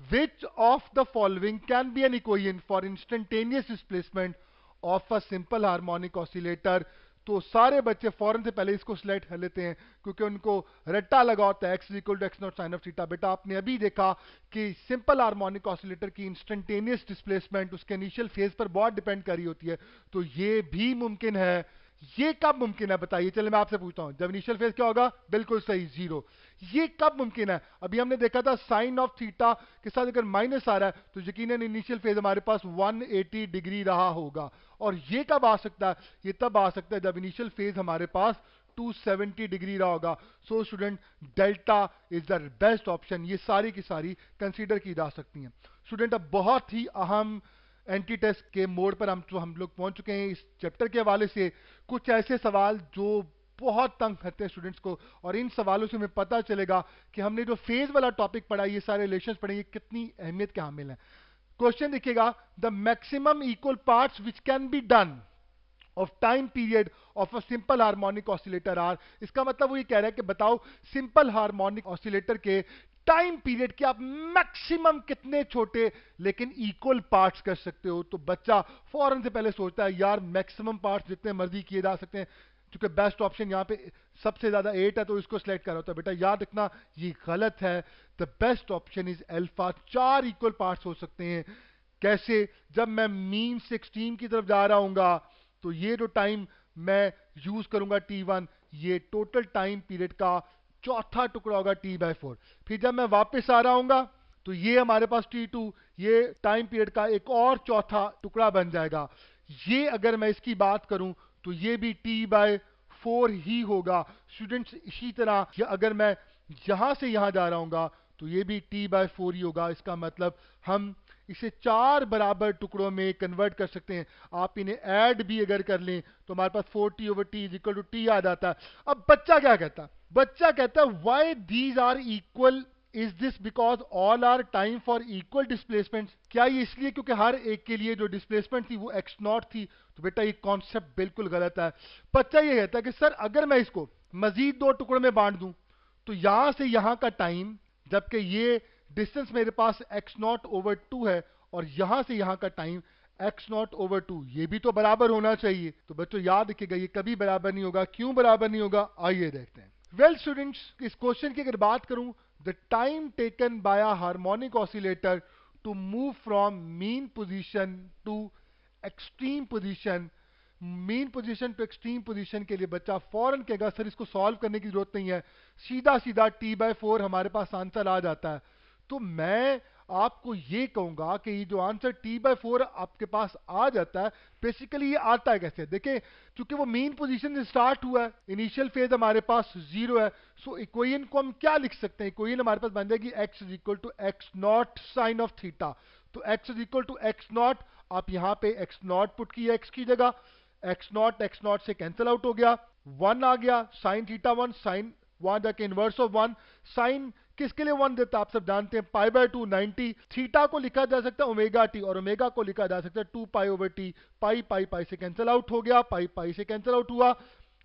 Which of the following can be an equation for instantaneous displacement of a simple harmonic oscillator. तो सारे बच्चे फौरन से पहले इसको सिलेक्ट कर लेते हैं क्योंकि उनको रट्टा लगा होता है x equal to x naught sine of theta. बेटा आपने अभी देखा कि सिंपल हार्मोनिक ऑसिलेटर की इंस्टेंटेनियस डिस्प्लेसमेंट उसके इनिशियल फेज पर बहुत डिपेंड कर रही होती है। तो ये भी मुमकिन है। ये कब मुमकिन है बताइए, चलिए मैं आपसे पूछता हूं, जब इनिशियल फेज क्या होगा, बिल्कुल सही 0। ये कब मुमकिन है, अभी हमने देखा था साइन ऑफ थीटा के साथ अगर माइनस आ रहा है तो यकीनन इनिशियल फेज हमारे पास 180 डिग्री रहा होगा। और ये कब आ सकता है, ये तब आ सकता है जब इनिशियल फेज हमारे पास 270 डिग्री रहा होगा। So student delta is the best option. ये सारी की सारी कंसीडर की जा सकती हैं। स्टूडेंट अब बहुत ही अहम एंटी टेस्ट के मोड पर हम लोग पहुंच चुके हैं। इस चैप्टर के हवाले से कुछ ऐसे सवाल जो बहुत तंग करते हैं स्टूडेंट्स को, और इन सवालों से हमें पता चलेगा कि हमने जो फेज वाला टॉपिक पढ़ा, ये सारे रिलेशंस पढ़े, ये कितनी अहमियत के हामिल हैं। क्वेश्चन देखिएगा, the maximum equal parts which can be done of time period of a simple harmonic oscillator are. इसका मतलब वो ये कह रहा है कि बताओ सिंपल हार्मोनिक ऑसिलेटर के टाइम पीरियड के आप मैक्सिमम कितने छोटे लेकिन इक्वल पार्ट्स कर सकते हो। तो बच्चा फौरन से पहले सोचता है यार मैक्सिमम पार्ट्स जितने मर्जी किए जा सकते हैं, क्योंकि बेस्ट ऑप्शन यहाँ पे सबसे ज्यादा 8 है तो इसको सिलेक्ट करा होता है। बेटा याद रखना ये गलत है। The best option is alpha, 4 equal parts हो सकते हैं। कैसे, जब मैं मीन से एक्सट्रीम की तरफ जा रहा हूंगा तो ये जो टाइम मैं यूज करूंगा T1, ये टोटल टाइम पीरियड का चौथा टुकड़ा होगा T/4। फिर जब मैं वापस आ रहा हूंगा तो ये हमारे पास T2, ये टाइम पीरियड का एक और चौथा टुकड़ा बन जाएगा। ये अगर मैं इसकी बात करूं तो ये भी T/4 ही होगा। स्टूडेंट्स इसी तरह अगर मैं यहां से यहां जा रहा हूंगा तो ये भी T/4 ही होगा। इसका मतलब हम इसे 4 बराबर टुकड़ों में कन्वर्ट कर सकते हैं। आप इन्हें ऐड भी अगर कर लें तो हमारे पास 4t/t is equal to t आ जाता है। अब बच्चा क्या कहता है, बच्चा कहता है why these are equal, is this because all are time for equal displacement. क्या ये इसलिए क्योंकि हर एक के लिए जो डिस्प्लेसमेंट थी वो x0 थी। तो बेटा ये कॉन्सेप्ट बिल्कुल गलत है। बच्चा ये कहता है कि सर अगर मैं इसको मजीद 2 टुकड़ों में बांट दूं तो यहां से यहां का टाइम, जबकि ये डिस्टेंस मेरे पास x0/2 है और यहां से यहां का टाइम x0/2, ये भी तो बराबर होना चाहिए। तो बच्चों याद रखिएगा ये कभी बराबर नहीं होगा। क्यों बराबर नहीं होगा, आइए देखते हैं। वेल स्टूडेंट्स, इस क्वेश्चन की अगर बात करूं, the time taken by a harmonic oscillator to move from mean position to extreme position, mean position to extreme position के लिए बच्चा फौरन कहेगा सर इसको सॉल्व करने की जरूरत नहीं है, सीधा सीधा T/4 हमारे पास आंसर आ जाता है। तो मैं आपको ये कहूंगा कि ये जो आंसर t/4 आपके पास आ जाता है, बेसिकली ये आता है कैसे, देखिए क्योंकि वो मेन पोजीशन से स्टार्ट हुआ है, इनिशियल फेज हमारे पास 0 है, सो इक्वेशन को हम क्या लिख सकते हैं, इक्वेशन हमारे पास बन जाएगी x is equal to x naught sine of theta. तो x is equal to x naught, आप यहाँ पे x नॉट पुट किया x की जगह, एक्स नॉट से कैंसिल आउट हो गया, 1 आ गया, साइन थीटा 1, साइन वहां जाके इनवर्स ऑफ 1, साइन किसके लिए 1 देता है आप सब जानते हैं, पाई/2 90, थीटा को लिखा जा सकता है ओमेगा टी, और ओमेगा को लिखा जा सकता है 2 पाई ओवर टी, पाई से कैंसिल आउट हो गया, पाई से कैंसिल आउट हुआ,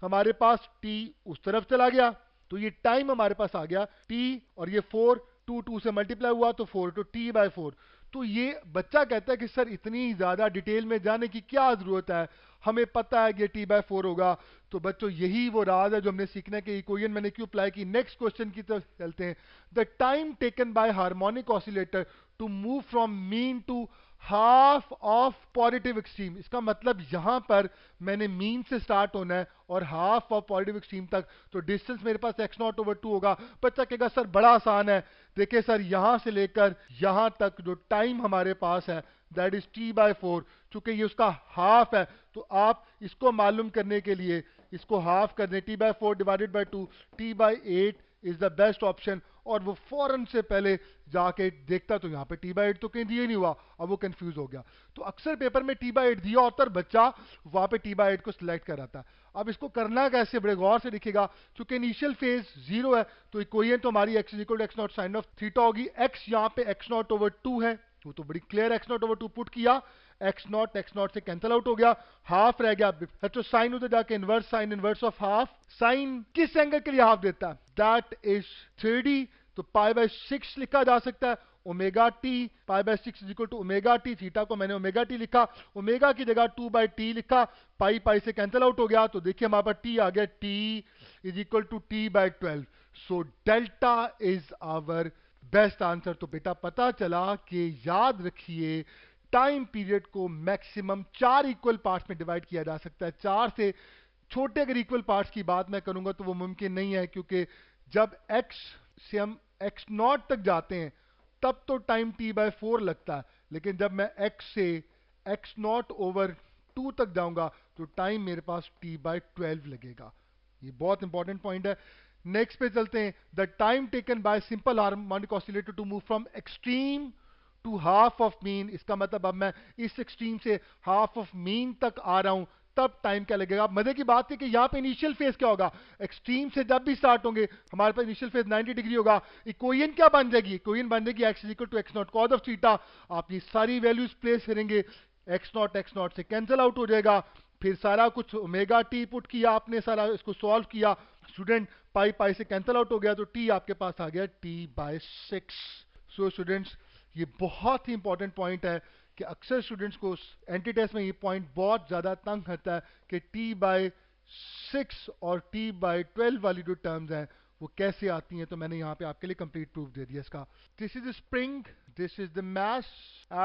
हमारे पास टी उस तरफ चला गया, तो ये टाइम हमारे पास आ गया टी, और ये 4 2 से मल्टीप्लाई हुआ तो 4 तो t/4। तो ये बच्चा कहता है कि सर इतनी ज्यादा डिटेल में जाने की क्या जरूरत है, हमें पता है कि t/4 होगा। तो बच्चों यही वो राज है जो हमने सीखना है कि इक्वेशन मैंने क्यों अप्लाई की। नेक्स्ट क्वेश्चन की तरफ चलते हैं। The time taken by harmonic oscillator to move from mean to half of positive extreme, इसका मतलब यहां पर मैंने मीन से स्टार्ट होना है और हाफ ऑफ पॉजिटिव एक्सट्रीम तक, तो डिस्टेंस मेरे पास x0/2 होगा। बच्चा कहेगा सर बड़ा आसान है, देखिए सर यहां से लेकर यहां तक जो टाइम हमारे पास है दैट इज t/4, चूंकि ये उसका हाफ है, तो आप इसको मालूम करने के लिए इसको हाफ कर दें, t/4 divided by 2, t/8 is the best option. और वो फौरन से पहले जाके देखता तो यहाँ पे t/8 तो कहीं दिया नहीं हुआ, अब वो कंफ्यूज हो गया। तो अक्सर पेपर में t/8 दिया होता है, बच्चा वहां पे t/8 को सिलेक्ट कर आता है। अब इसको करना कैसे, बड़े गौर से दिखेगा, क्योंकि इनिशियल फेज 0 है, तो इक्वेशन तो हमारी x equal to x naught sine of theta होगी। x यहाँ पे x0/2 है, वो तो बड़ी क्लियर, x0/2 पुट किया, x0 से कैंसिल आउट हो गया, हाफ रह गया, तो साइन उधर जाके inverse, sine inverse of half, sine किस एंगल के लिए हाफ देता है, दैट इज 3d, तो पाई/6 लिखा जा सकता है, ओमेगा टी, पाई/6 is equal to omega T, theta को मैंने ओमेगा टी लिखा, ओमेगा की जगह 2/t लिखा, पाई से कैंसिल आउट हो गया, तो देखिए हमारे पास t आ गया, t is equal to t/12, so delta is our best answer. तो बेटा पता चला कि याद रखिए टाइम पीरियड को मैक्सिमम 4 इक्वल पार्ट्स में डिवाइड किया जा सकता है। 4 से छोटे अगर इक्वल पार्ट्स की बात मैं करूंगा तो वो मुमकिन नहीं है, क्योंकि जब x से हम x0 तक जाते हैं तब तो टाइम t/4 लगता है, लेकिन जब मैं x से x0/2 तक जाऊंगा तो टाइम मेरे पास t/12 लगेगा। ये बहुत इंपॉर्टेंट पॉइंट है। नेक्स्ट पे चलते हैं। The time taken by simple harmonic oscillator to move from extreme to half of mean, इसका मतलब अब मैं इस एक्सट्रीम से हाफ ऑफ मीन तक आ रहा हूं, तब टाइम क्या लगेगा। मजे की बात है कि यहाँ पे इनिशियल फेज क्या होगा, एक्सट्रीम से जब भी स्टार्ट होंगे हमारे पास इनिशियल फेज 90 डिग्री होगा। इक्वेशन क्या बन जाएगी, इक्वेशन बन जाएगी x equal to x0 cos of theta. आप ये सारी वैल्यूज प्लेस करेंगे, x0 से कैंसिल आउट हो जाएगा, फिर सारा कुछ ओमेगा टी पुट किया आपने, सारा इसको सॉल्व किया, स्टूडेंट पाई से कैंसिल आउट हो गया, तो t आपके पास आ गया t/6। सो स्टूडेंट्स ये बहुत ही इंपॉर्टेंट पॉइंट है कि अक्सर स्टूडेंट्स को एंटी टेस्ट में ये पॉइंट बहुत ज्यादा तंग करता है कि t/6 और t/12 वाली जो टर्म्स हैं वो कैसे आती हैं। तो मैंने यहाँ पे आपके लिए कंप्लीट प्रूफ दे दिया इसका। This is spring, this is the mass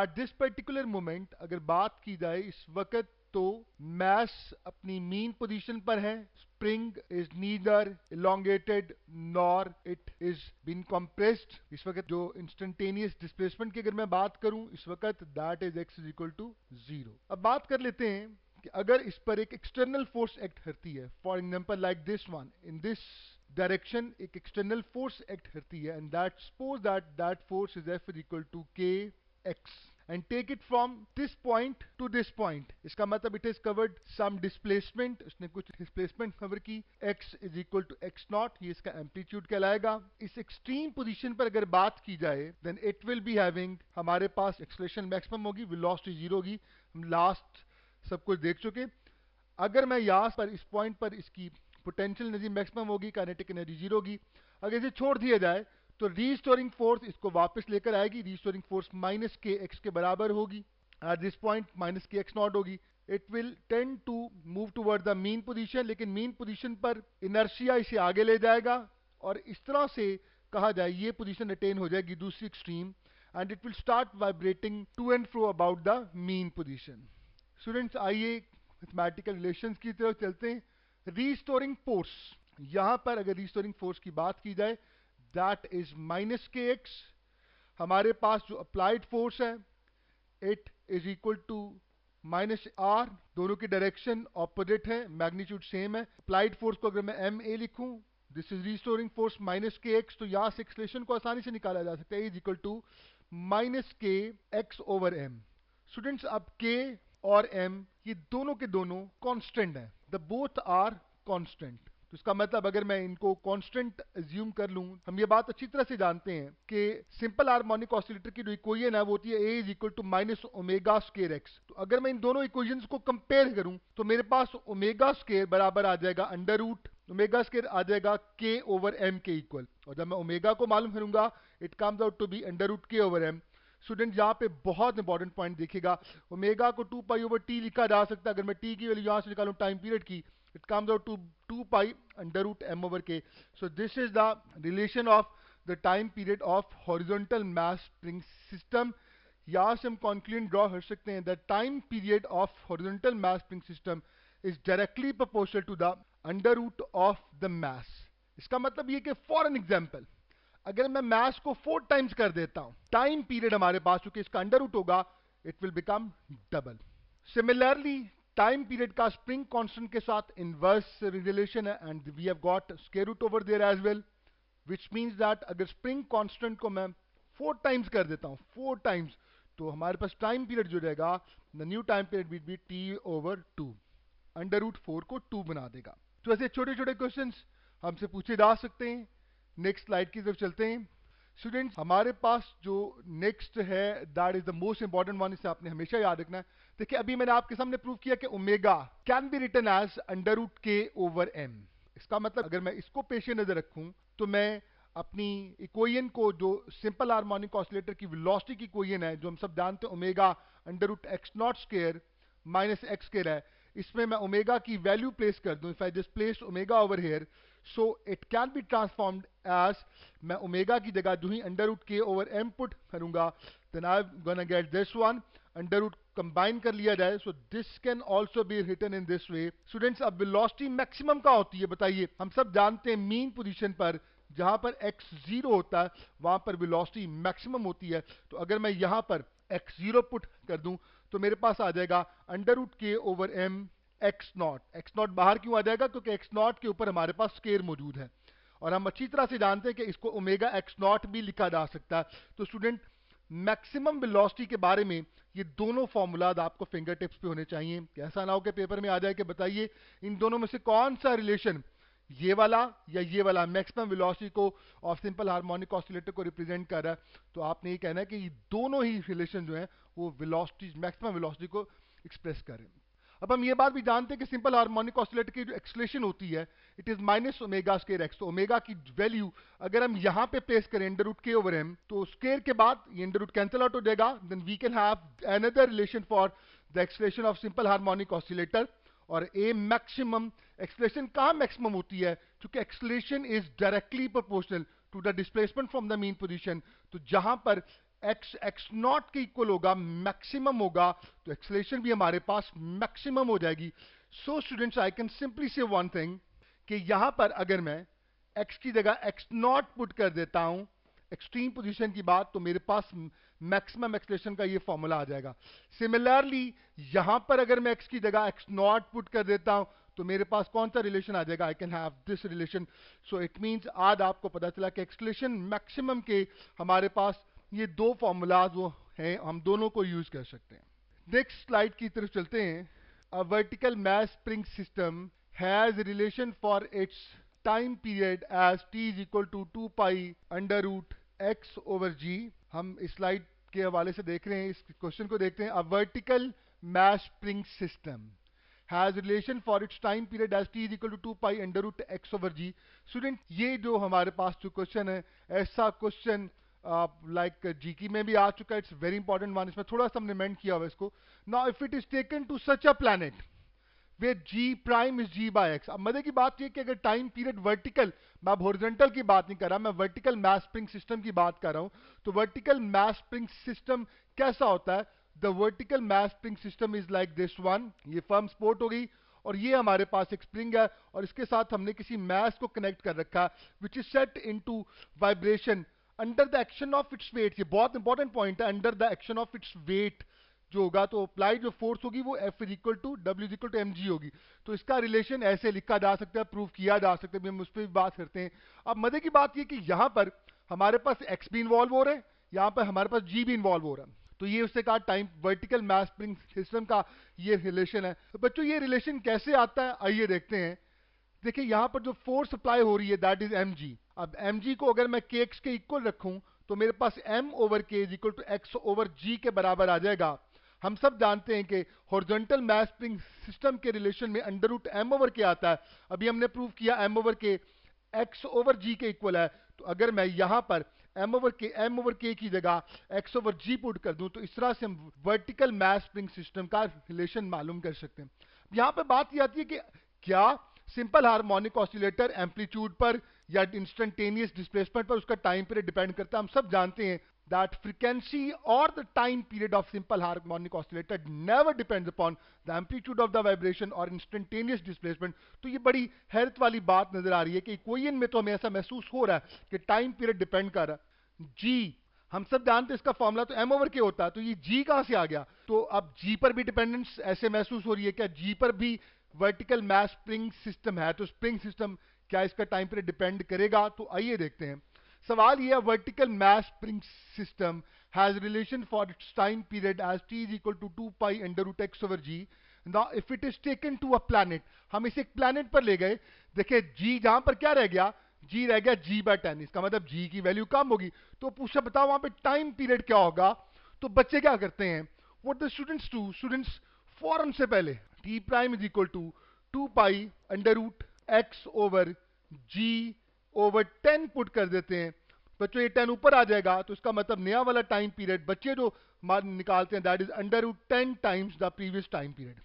at this particular moment. अगर बात की जाए इस वक्त तो मास अपनी मीन पोजीशन पर है, spring is neither elongated nor it is been compressed। इस वक्त जो इंस्टेंटेनियस डिस्प्लेसमेंट की अगर मैं बात करूं इस वक्त that is x is equal to 0। अब बात कर लेते हैं कि अगर इस पर एक एक्सटर्नल फोर्स एक्ट करती है, for example like this one, in this direction एक एक्सटर्नल फोर्स एक्ट करती है, and that suppose that force is F is equal to kx and take it from this point to this point। इसका मतलब it has covered some displacement, उसने कुछ displacement cover की, x is equal to x0, ये इसका amplitude कहलाएगा। इस extreme position पर अगर बात की जाए then it will be having, हमारे पास acceleration maximum होगी, velocity 0 होगी, हम लास्ट सब कुछ देख चुके। अगर मैं यहाँ पर इस पॉइंट पर इसकी पोटेंशियल एनर्जी मैक्सिमम होगी, काइनेटिक एनर्जी 0 होगी। अगर इसे छोड़ दिया जाए तो रीस्टोरिंग फोर्स इसको वापस लेकर आएगी, रीस्टोरिंग फोर्स -kx के बराबर होगी, एट दिस पॉइंट -kx0 होगी। It will tend to move toward the mean position, लेकिन मीन पोजीशन पर इनर्शिया इसे आगे ले जाएगा और इस तरह से कहा जाए ये पोजीशन अटेन हो जाएगी दूसरी extreme, and it will start vibrating to and fro about the mean position. Students आइए मैथमेटिकल रिलेशंस की तरफ चलते हैं। रीस्टोरिंग फोर्स, यहां पर अगर रीस्टोरिंग फोर्स की बात की जाए that is -kx, हमारे पास जो अप्लाइड फोर्स है it is equal to minus r, दोनों की डायरेक्शन ऑपोजिट है, मैग्नीट्यूड सेम है। अप्लाइड फोर्स को अगर मैं एम ए लिखूं, this is restoring force minus k x, तो यहां से एक्सलेशन को आसानी से निकाला जा सकता है, is equal to minus k x over M. Students, अब के और एम ये दोनों के दोनों कांस्टेंट हैं, द बोथ आर कांस्टेंट। तो इसका मतलब अगर मैं इनको कांस्टेंट अज्यूम कर लूं, हम ये बात अच्छी तरह से जानते हैं कि सिंपल हार्मोनिक ऑसिलेटर की जो इक्वेशन है वो होती है A is equal to minus omega square x. तो अगर मैं इन दोनों इक्वेशंस को कंपेयर करूं तो मेरे पास ओमेगा स्क्वायर बराबर आ जाएगा अंडर रूट ओमेगा स्क्वायर आ जाएगा के ओवर एम के इक्वल, और जब मैं ओमेगा को मालूम करूंगा it comes out to be under root के ओवर एम। स्टूडेंट यहाँ पे बहुत इंपॉर्टेंट पॉइंट देखिएगा, ओमेगा को 2 पाई ओवर टी लिखा जा सकता है। अगर मैं टी की वैल्यू यहाँ से निकालूं टाइम पीरियड की, it comes out to 2 pi under root m over k. So this is the relation of the time period of horizontal mass spring system. यहाँ से हम conclusion draw कर सकते हैं, the time period of horizontal mass spring system is directly proportional to the under root of the mass. इसका मतलब ये कि for an example, अगर मैं mass को 4 times कर देता हूँ, time period हमारे पास चूंकि इसका under root होगा, it will become double. Similarly, time period का स्प्रिंग कांस्टेंट के साथ इनवर्स रिलेशन है, and we have got square root over there as well, which means that अगर स्प्रिंग कांस्टेंट को मैं 4 टाइम्स कर देता हूं, 4 टाइम्स, तो हमारे पास टाइम पीरियड जो रहेगा, the new time period will be T over 2, under root 4 को 2 बना देगा। तो ऐसे छोटे छोटे क्वेश्चंस हमसे पूछे जा सकते हैं। नेक्स्ट स्लाइड की तरफ चलते हैं। स्टूडेंट्स, हमारे पास जो नेक्स्ट है that is the most important one, इसे आपने हमेशा याद रखना है। देखिए, अभी मैंने आपके सामने प्रूव किया कि omega can be written as under root के ओवर एम। इसका मतलब अगर मैं इसको पेश नजर रखूं तो मैं अपनी इक्वेशन को, जो सिंपल हार्मोनिक ऑसिलेटर की वेलोसिटी की इक्वेशन है, जो हम सब जानते हैं omega under root x naught square minus x square है, इसमें मैं ओमेगा की वैल्यू प्लेस कर दूं, if I just place omega over here, so it can be transformed as, मैं ओमेगा की जगह जो ही अंडर रूट के ओवर एम पुट करूंगा, then I am gonna get this one, under root combine कर लिया जाए, so this can also be written in this way. Students, अब वेलोसिटी मैक्सिमम का होती है, बताइए। हम सब जानते हैं मीन पोजीशन पर जहां पर x 0 होता है वहां पर वेलोसिटी मैक्सिमम होती है। तो अगर मैं यहां पर x 0 पुट कर दूं तो मेरे पास आ जाएगा अंडर रूट के over m x naught. X naught बाहर क्यों आ जाएगा? क्योंकि एक्स नॉट के ऊपर हमारे पास स्केयर मौजूद है, और हम अच्छी तरह से जानते हैं कि इसको ओमेगा एक्स नॉट भी लिखा जा सकता है। तो स्टूडेंट, मैक्सिमम वेलोसिटी के बारे में ये दोनों फॉर्मूलाज आपको फिंगर टिप्स पे होने चाहिए, कि ऐसा ना हो कि पेपर में आ जाए कि बताइए इन दोनों में से कौन सा रिलेशन, ये वाला या ये वाला, मैक्सिमम वेलोसिटी को और सिंपल हार्मोनिक ऑसिलेटर को रिप्रेजेंट कर रहा है। तो आपने ये कहना है कि ये दोनों ही रिलेशन जो है वो वेलोसिटी, मैक्सिमम वेलोसिटी को एक्सप्रेस करें। अब हम ये बात भी जानते हैं कि सिंपल हार्मोनिक ऑसिलेटर की जो एक्सलेशन होती है it is minus omega square x. तो ओमेगा की वैल्यू अगर हम यहाँ पे प्लेस करें अंडर रूट के ओवर एम, तो स्क्वायर के बाद ये अंडर रूट कैंसिल आउट हो जाएगा, then we can have another relation for the acceleration of simple harmonic oscillator. और ए मैक्सिमम, एक्सलेशन कहाँ मैक्सिमम होती है? क्योंकि acceleration is directly proportional to the displacement from the mean position. तो जहां पर एक्स एक्स नॉट के इक्वल होगा, मैक्सिमम होगा, तो एक्सलेशन भी हमारे पास मैक्सिमम हो जाएगी। So students, I can simply से वन थिंग, कि यहां पर अगर मैं एक्स की जगह एक्स नॉट पुट कर देता हूं एक्सट्रीम पोजीशन की बात, तो मेरे पास मैक्सिमम एक्सलेशन का ये फॉर्मूला आ जाएगा। सिमिलरली यहां पर अगर मैं एक्स की जगह एक्स नॉट पुट कर देता हूं तो मेरे पास कौन सा रिलेशन आ जाएगा? I can have this relation. So it means आज आपको पता चला कि एक्सलेशन मैक्सिमम के हमारे पास ये दो फॉर्मूलाज वो हैं, हम दोनों को यूज कर सकते हैं। नेक्स्ट स्लाइड की तरफ चलते हैं। A vertical mass spring system has relation for its time period as t is equal to 2 pi under root x over g। हम इस स्लाइड के हवाले से देख रहे हैं, इस क्वेश्चन को देखते हैं। A vertical mass spring system has relation for its time period as t is equal to 2 pi under root x over g। Student, ये जो हमारे पास जो क्वेश्चन है, ऐसा क्वेश्चन लाइक जीके में भी आ चुका है। इट्स वेरी इंपॉर्टेंट वन, इसमें थोड़ा सा हमने मेंट किया हुआ इसको। Now if it is taken to such a planet where g prime is g by x। अब मजे की बात ये कि अगर टाइम पीरियड वर्टिकल, मैं अब हॉरिजॉन्टल की बात नहीं कर रहा, मैं वर्टिकल मास स्प्रिंग सिस्टम की बात कर रहा हूं। तो वर्टिकल मास स्प्रिंग सिस्टम कैसा होता है? The vertical mass spring system is like this one. ये फर्म सपोर्ट हो गई और ये हमारे पास एक स्प्रिंग है और इसके साथ हमने किसी मास को कनेक्ट कर रखा है which is set into vibration under the action of its weight, ये बहुत इंपॉर्टेंट पॉइंट है, under the action of its weight जो होगा, तो अप्लाइड जो फोर्स होगी वो F is equal to W is equal to mg होगी। तो इसका रिलेशन ऐसे लिखा जा सकता है, प्रूव किया जा सकता है, हम उस पर भी बात करते हैं। अब मजे की बात ये कि यहाँ पर हमारे पास x भी इन्वॉल्व हो रहे हैं, यहाँ पर हमारे पास g भी इन्वॉल्व हो रहा है। तो ये उससे कहा time vertical mass spring system का ये रिलेशन है। तो बच्चों ये रिलेशन कैसे आता है, आइए देखते हैं। देखिए यहाँ पर जो फोर्स अप्लाई हो रही है दैट इज mg। अब mg को अगर मैं kx के इक्वल रखूं तो मेरे पास m over k is equal to x over g के बराबर आ जाएगा। हम सब जानते हैं कि हॉरिजॉन्टल मास स्प्रिंग सिस्टम के रिलेशन में under root m over k आता है। अभी हमने प्रूव किया m over k x over g के इक्वल है। तो अगर मैं यहाँ पर m ओवर k की जगह x ओवर g पुट कर दूं तो इस तरह से हम वर्टिकल मास स्प्रिंग सिस्टम का रिलेशन मालूम कर सकते हैं। यहाँ पे बात ये आती है कि क्या सिंपल हार्मोनिक ऑसिलेटर एम्पलीट्यूड पर या इंस्टेंटेनियस डिस्प्लेसमेंट पर उसका टाइम पीरियड डिपेंड करता है। हम सब जानते हैं that frequency or the time period of simple harmonic oscillator never depends upon the amplitude of the vibration or instantaneous displacement। तो ये बड़ी हैरत वाली बात नजर आ रही है कि इक्वेशन में तो हमें ऐसा महसूस हो रहा है कि टाइम पीरियड डिपेंड कर रहा है। G हम सब जानते हैं इसका फॉर्मूला तो m ओवर k होता है, तो ये G कहां से आ गया? तो अब G पर भी डिपेंडेंस ऐसे महसूस हो रही है, क्या G पर भी वर्टिकल मास स्प्रिंग सिस्टम है? तो स्प्रिंग सिस्टम क्या इसका टाइम पीरियड डिपेंड करेगा? तो आइए देखते हैं। सवाल यह vertical mass spring system has relation for its time period as t is equal to 2 pi under root x over g। Now if it is taken to a planet, हम इसे एक प्लैनेट पर ले गए। देखिए g जहां पर क्या रह गया, g रह गया g/10, इसका मतलब g की वैल्यू कम होगी। तो पूछा बताओ वहां पे टाइम पीरियड क्या होगा? तो बच्चे क्या करते हैं, what the students do, students फौरन से पहले t prime is equal to 2 pi under root x over g over 10 put कर देते हैं। बच्चों ये 10 ऊपर आ जाएगा तो इसका मतलब नया वाला टाइम पीरियड बच्चे जो निकालते हैं that is under root 10 times the previous time period.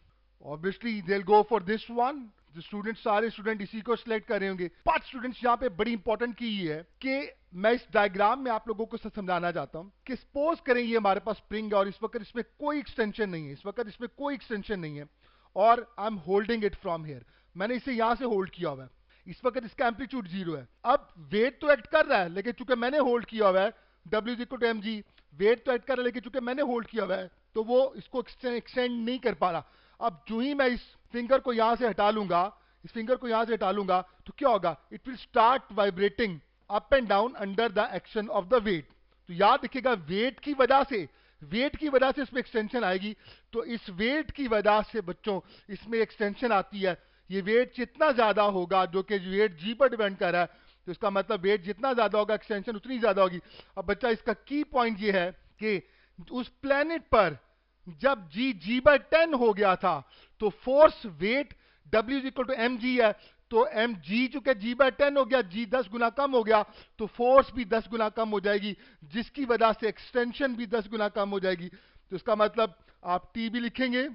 Obviously they will go for this one. जो स्टूडेंट सारे स्टूडेंट इसी को सिलेक्ट कर रहे होंगे। 5 स्टूडेंट्स यहाँ पे बड़ी इंपॉर्टेंट की है कि मैं इस डायग्राम में आप लोगों को समझाना चाहता हूँ कि सपोज करें ये हमारे पास स्प्रिंग है और इस वक्त इसमें कोई एक्सटेंशन नहीं है, इस वक्त इसमें कोई एक्सटेंशन नहीं है और I am holding it from here, मैंने इसे यहां से होल्ड किया हुआ है। इस वक्त इसका एम्पलीट्यूड 0 है। अब वेट तो एक्ट कर रहा है लेकिन चूंकि मैंने होल्ड किया हुआ है, W is equal to mg, weight तो एक्ट कर रहा है लेकिन चूंकि मैंने होल्ड किया हुआ है तो वो इसको एक्सटेंड नहीं कर पा रहा। अब जो ही मैं इस फिंगर को यहां से हटा लूंगा, इस फिंगर को यहां से हटा लूंगा तो क्या होगा, it will start vibrating up and down under the action of the weight. तो याद रखिएगा वेट की वजह से इसमें एक्सटेंशन आएगी। तो इस वेट की वजह से बच्चों इसमें एक्सटेंशन आती है। ये वेट जितना ज्यादा होगा, जो कि वेट जी पर डिपेंड कर रहा है, तो इसका मतलब वेट जितना ज्यादा होगा एक्सटेंशन उतनी ज्यादा होगी। अब बच्चा इसका की पॉइंट ये है कि उस प्लेनेट पर जब g/10 हो गया था तो force weight W is equal to mg है, तो mg चूंकि g/10 हो गया, g 10 गुना कम हो गया तो फोर्स भी 10 गुना कम हो जाएगी, जिसकी वजह से एक्सटेंशन भी 10 गुना कम हो जाएगी। तो इसका मतलब आप t भी लिखेंगे,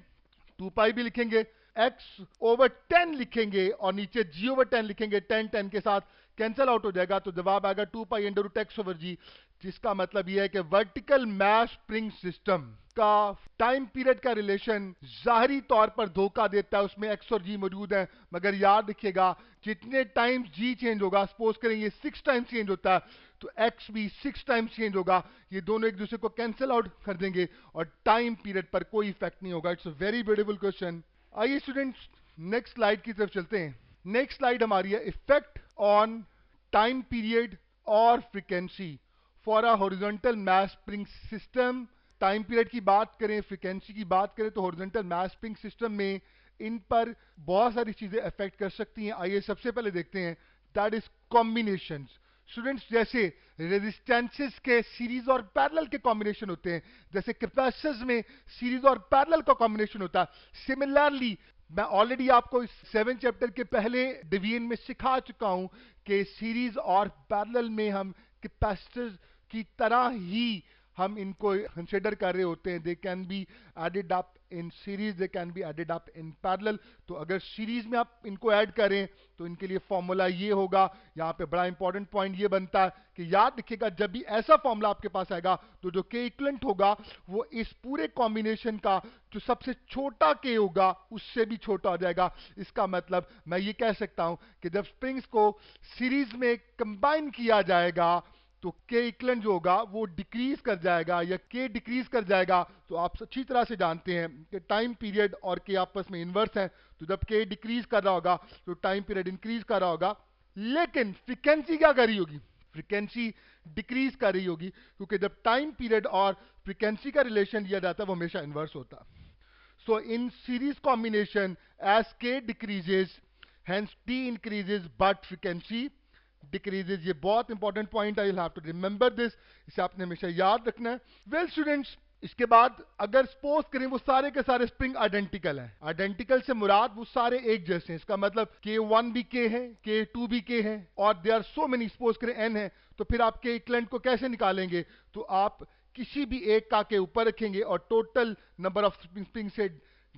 2 पाई भी लिखेंगे, x ओवर 10 लिखेंगे और नीचे g ओवर 10 लिखेंगे, 10 के साथ कैंसिल आउट हो जाएगा तो जवाब आएगा 2 pi under root x over g। जिसका मतलब यह है कि वर्टिकल मास स्प्रिंग सिस्टम का टाइम पीरियड का रिलेशन जाहिरी तौर पर धोखा देता है, उसमें x और g मौजूद है, मगर याद रखिएगा जितने टाइम्स g चेंज होगा, सपोज करें ये 6 टाइम्स चेंज होता है तो x भी 6 टाइम्स चेंज होगा, ये दोनों एक दूसरे को कैंसिल आउट कर देंगे और टाइम पीरियड पर कोई इफेक्ट नहीं होगा। It's a very beautiful question. आइए स्टूडेंट्स नेक्स्ट स्लाइड की तरफ चलते हैं। नेक्स्ट स्लाइड हमारी है इफेक्ट ऑन टाइम पीरियड और frequency for a horizontal mass spring system. Time period की बात करें, फ्रीक्वेंसी की बात करें तो हॉरिजॉन्टल मास स्प्रिंग सिस्टम में इन पर बहुत सारी चीजें अफेक्ट कर सकती हैं। आइए सबसे पहले देखते हैं दैट इज कॉम्बिनेशंस। स्टूडेंट्स जैसे रेजिस्टेंसेस के सीरीज और पैरेलल के कॉम्बिनेशन होते हैं, जैसे कैपेसिटर्स में सीरीज और पैरेलल का कॉम्बिनेशन होता है। सिमिलरली मैं ऑलरेडी आपको इस 7 चैप्टर के पहले डिवीजन में सिखा चुका हूं कि सीरीज और पैरेलल में हम कैपेसिटर्स की तरह ही हम इनको कंसिडर कर रहे होते हैं। They can be added up in series, they can be added up in parallel. तो अगर सीरीज में आप इनको ऐड करें तो इनके लिए फॉर्मूला ये होगा। यहाँ पे बड़ा इंपॉर्टेंट पॉइंट ये बनता है कि याद रखिएगा जब भी ऐसा फॉर्मूला आपके पास आएगा तो जो के इक्वलेंट होगा वो इस पूरे कॉम्बिनेशन का जो सबसे छोटा के होगा उससे भी छोटा हो जाएगा। इसका मतलब मैं ये कह सकता हूं कि जब स्प्रिंग्स को सीरीज में कंबाइन किया जाएगा तो के इक्वलेंट जो होगा वो डिक्रीज कर जाएगा या के डिक्रीज कर जाएगा। तो आप अच्छी तरह से जानते हैं कि टाइम पीरियड और के आपस में इन्वर्स है, तो जब के डिक्रीज कर रहा होगा तो टाइम पीरियड इंक्रीज कर रहा होगा। लेकिन फ्रीक्वेंसी क्या कर रही होगी? फ्रीक्वेंसी डिक्रीज कर रही होगी, क्योंकि जब टाइम पीरियड और फ्रीक्वेंसी का रिलेशन लिया जाता है वो हमेशा इन्वर्स होता है। So in series combination, as k decreases, hence t increases, but frequency decreases. ये बहुत इंपॉर्टेंट पॉइंट है, you'll have to remember this, इसे आपने हमेशा याद रखना है। Well students, इसके बाद अगर सपोज करें वो सारे के सारे स्प्रिंग आइडेंटिकल हैं, आइडेंटिकल से मुराद वो सारे एक जैसे हैं, इसका मतलब k1 भी k है, k2 भी k है, और they are so many, suppose करें n है, तो फिर आप के इक्वलेंट को कैसे निकालेंगे? तो आप किसी भी एक का के ऊपर रखेंगे और टोटल नंबर ऑफ स्प्रिंग से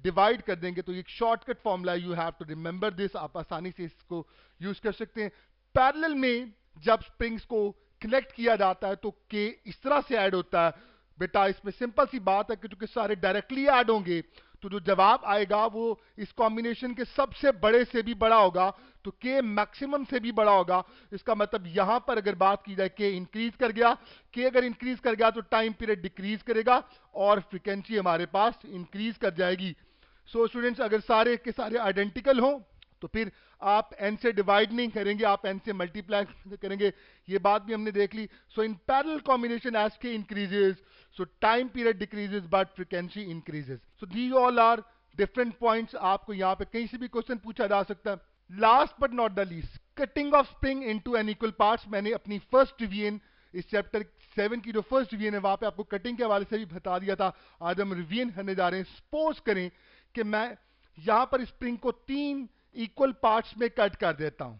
डिवाइड कर देंगे। तो एक shortcut formula, you have to remember this, आप आसानी से इसको यूज कर सकते हैं। पैरेलल में जब स्प्रिंग्स को कनेक्ट किया जाता है तो के इस तरह से ऐड होता है। बेटा इसमें सिंपल सी बात है कि चूंकि सारे डायरेक्टली ऐड होंगे तो जो जवाब आएगा वो इस कॉम्बिनेशन के सबसे बड़े से भी बड़ा होगा, तो के मैक्सिमम से भी बड़ा होगा। इसका मतलब यहां पर अगर बात की जाए के इंक्रीज कर गया, के अगर इंक्रीज कर गया तो टाइम पीरियड डिक्रीज करेगा और फ्रीक्वेंसी हमारे पास इंक्रीज कर जाएगी। सो स्टूडेंट्स, अगर सारे के सारे आइडेंटिकल हो तो फिर आप n से डिवाइड नहीं करेंगे, आप n से मल्टीप्लाई करेंगे, ये बात भी हमने देख ली। सो इन पैरेलल कॉम्बिनेशन एज के increases, so time period decreases but frequency increases. So these all are different points, आपको यहाँ पे कहीं से भी क्वेश्चन पूछा जा सकता है। Last but not the least, cutting of spring into unequal parts. मैंने अपनी फर्स्ट रिवीजन, इस चैप्टर 7 की जो फर्स्ट रिवीजन है वहां पे आपको कटिंग के हवाले से भी बता दिया था। आज हम रिवीजन करने जा रहे हैं। सपोज करें कि मैं यहाँ पर स्प्रिंग को 3 इक्वल पार्ट्स में कट कर देता हूं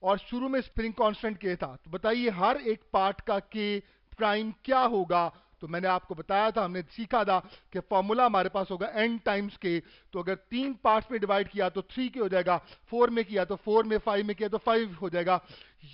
और शुरू में स्प्रिंग कांस्टेंट के था, तो बताइए हर एक पार्ट का के प्राइम क्या होगा? तो मैंने आपको बताया था, हमने सीखा था कि फॉर्मूला हमारे पास होगा n टाइम्स के। तो अगर 3 पार्ट्स में डिवाइड किया तो 3 के हो जाएगा, 4 में किया तो 4 में, 5 में किया तो 5 हो जाएगा।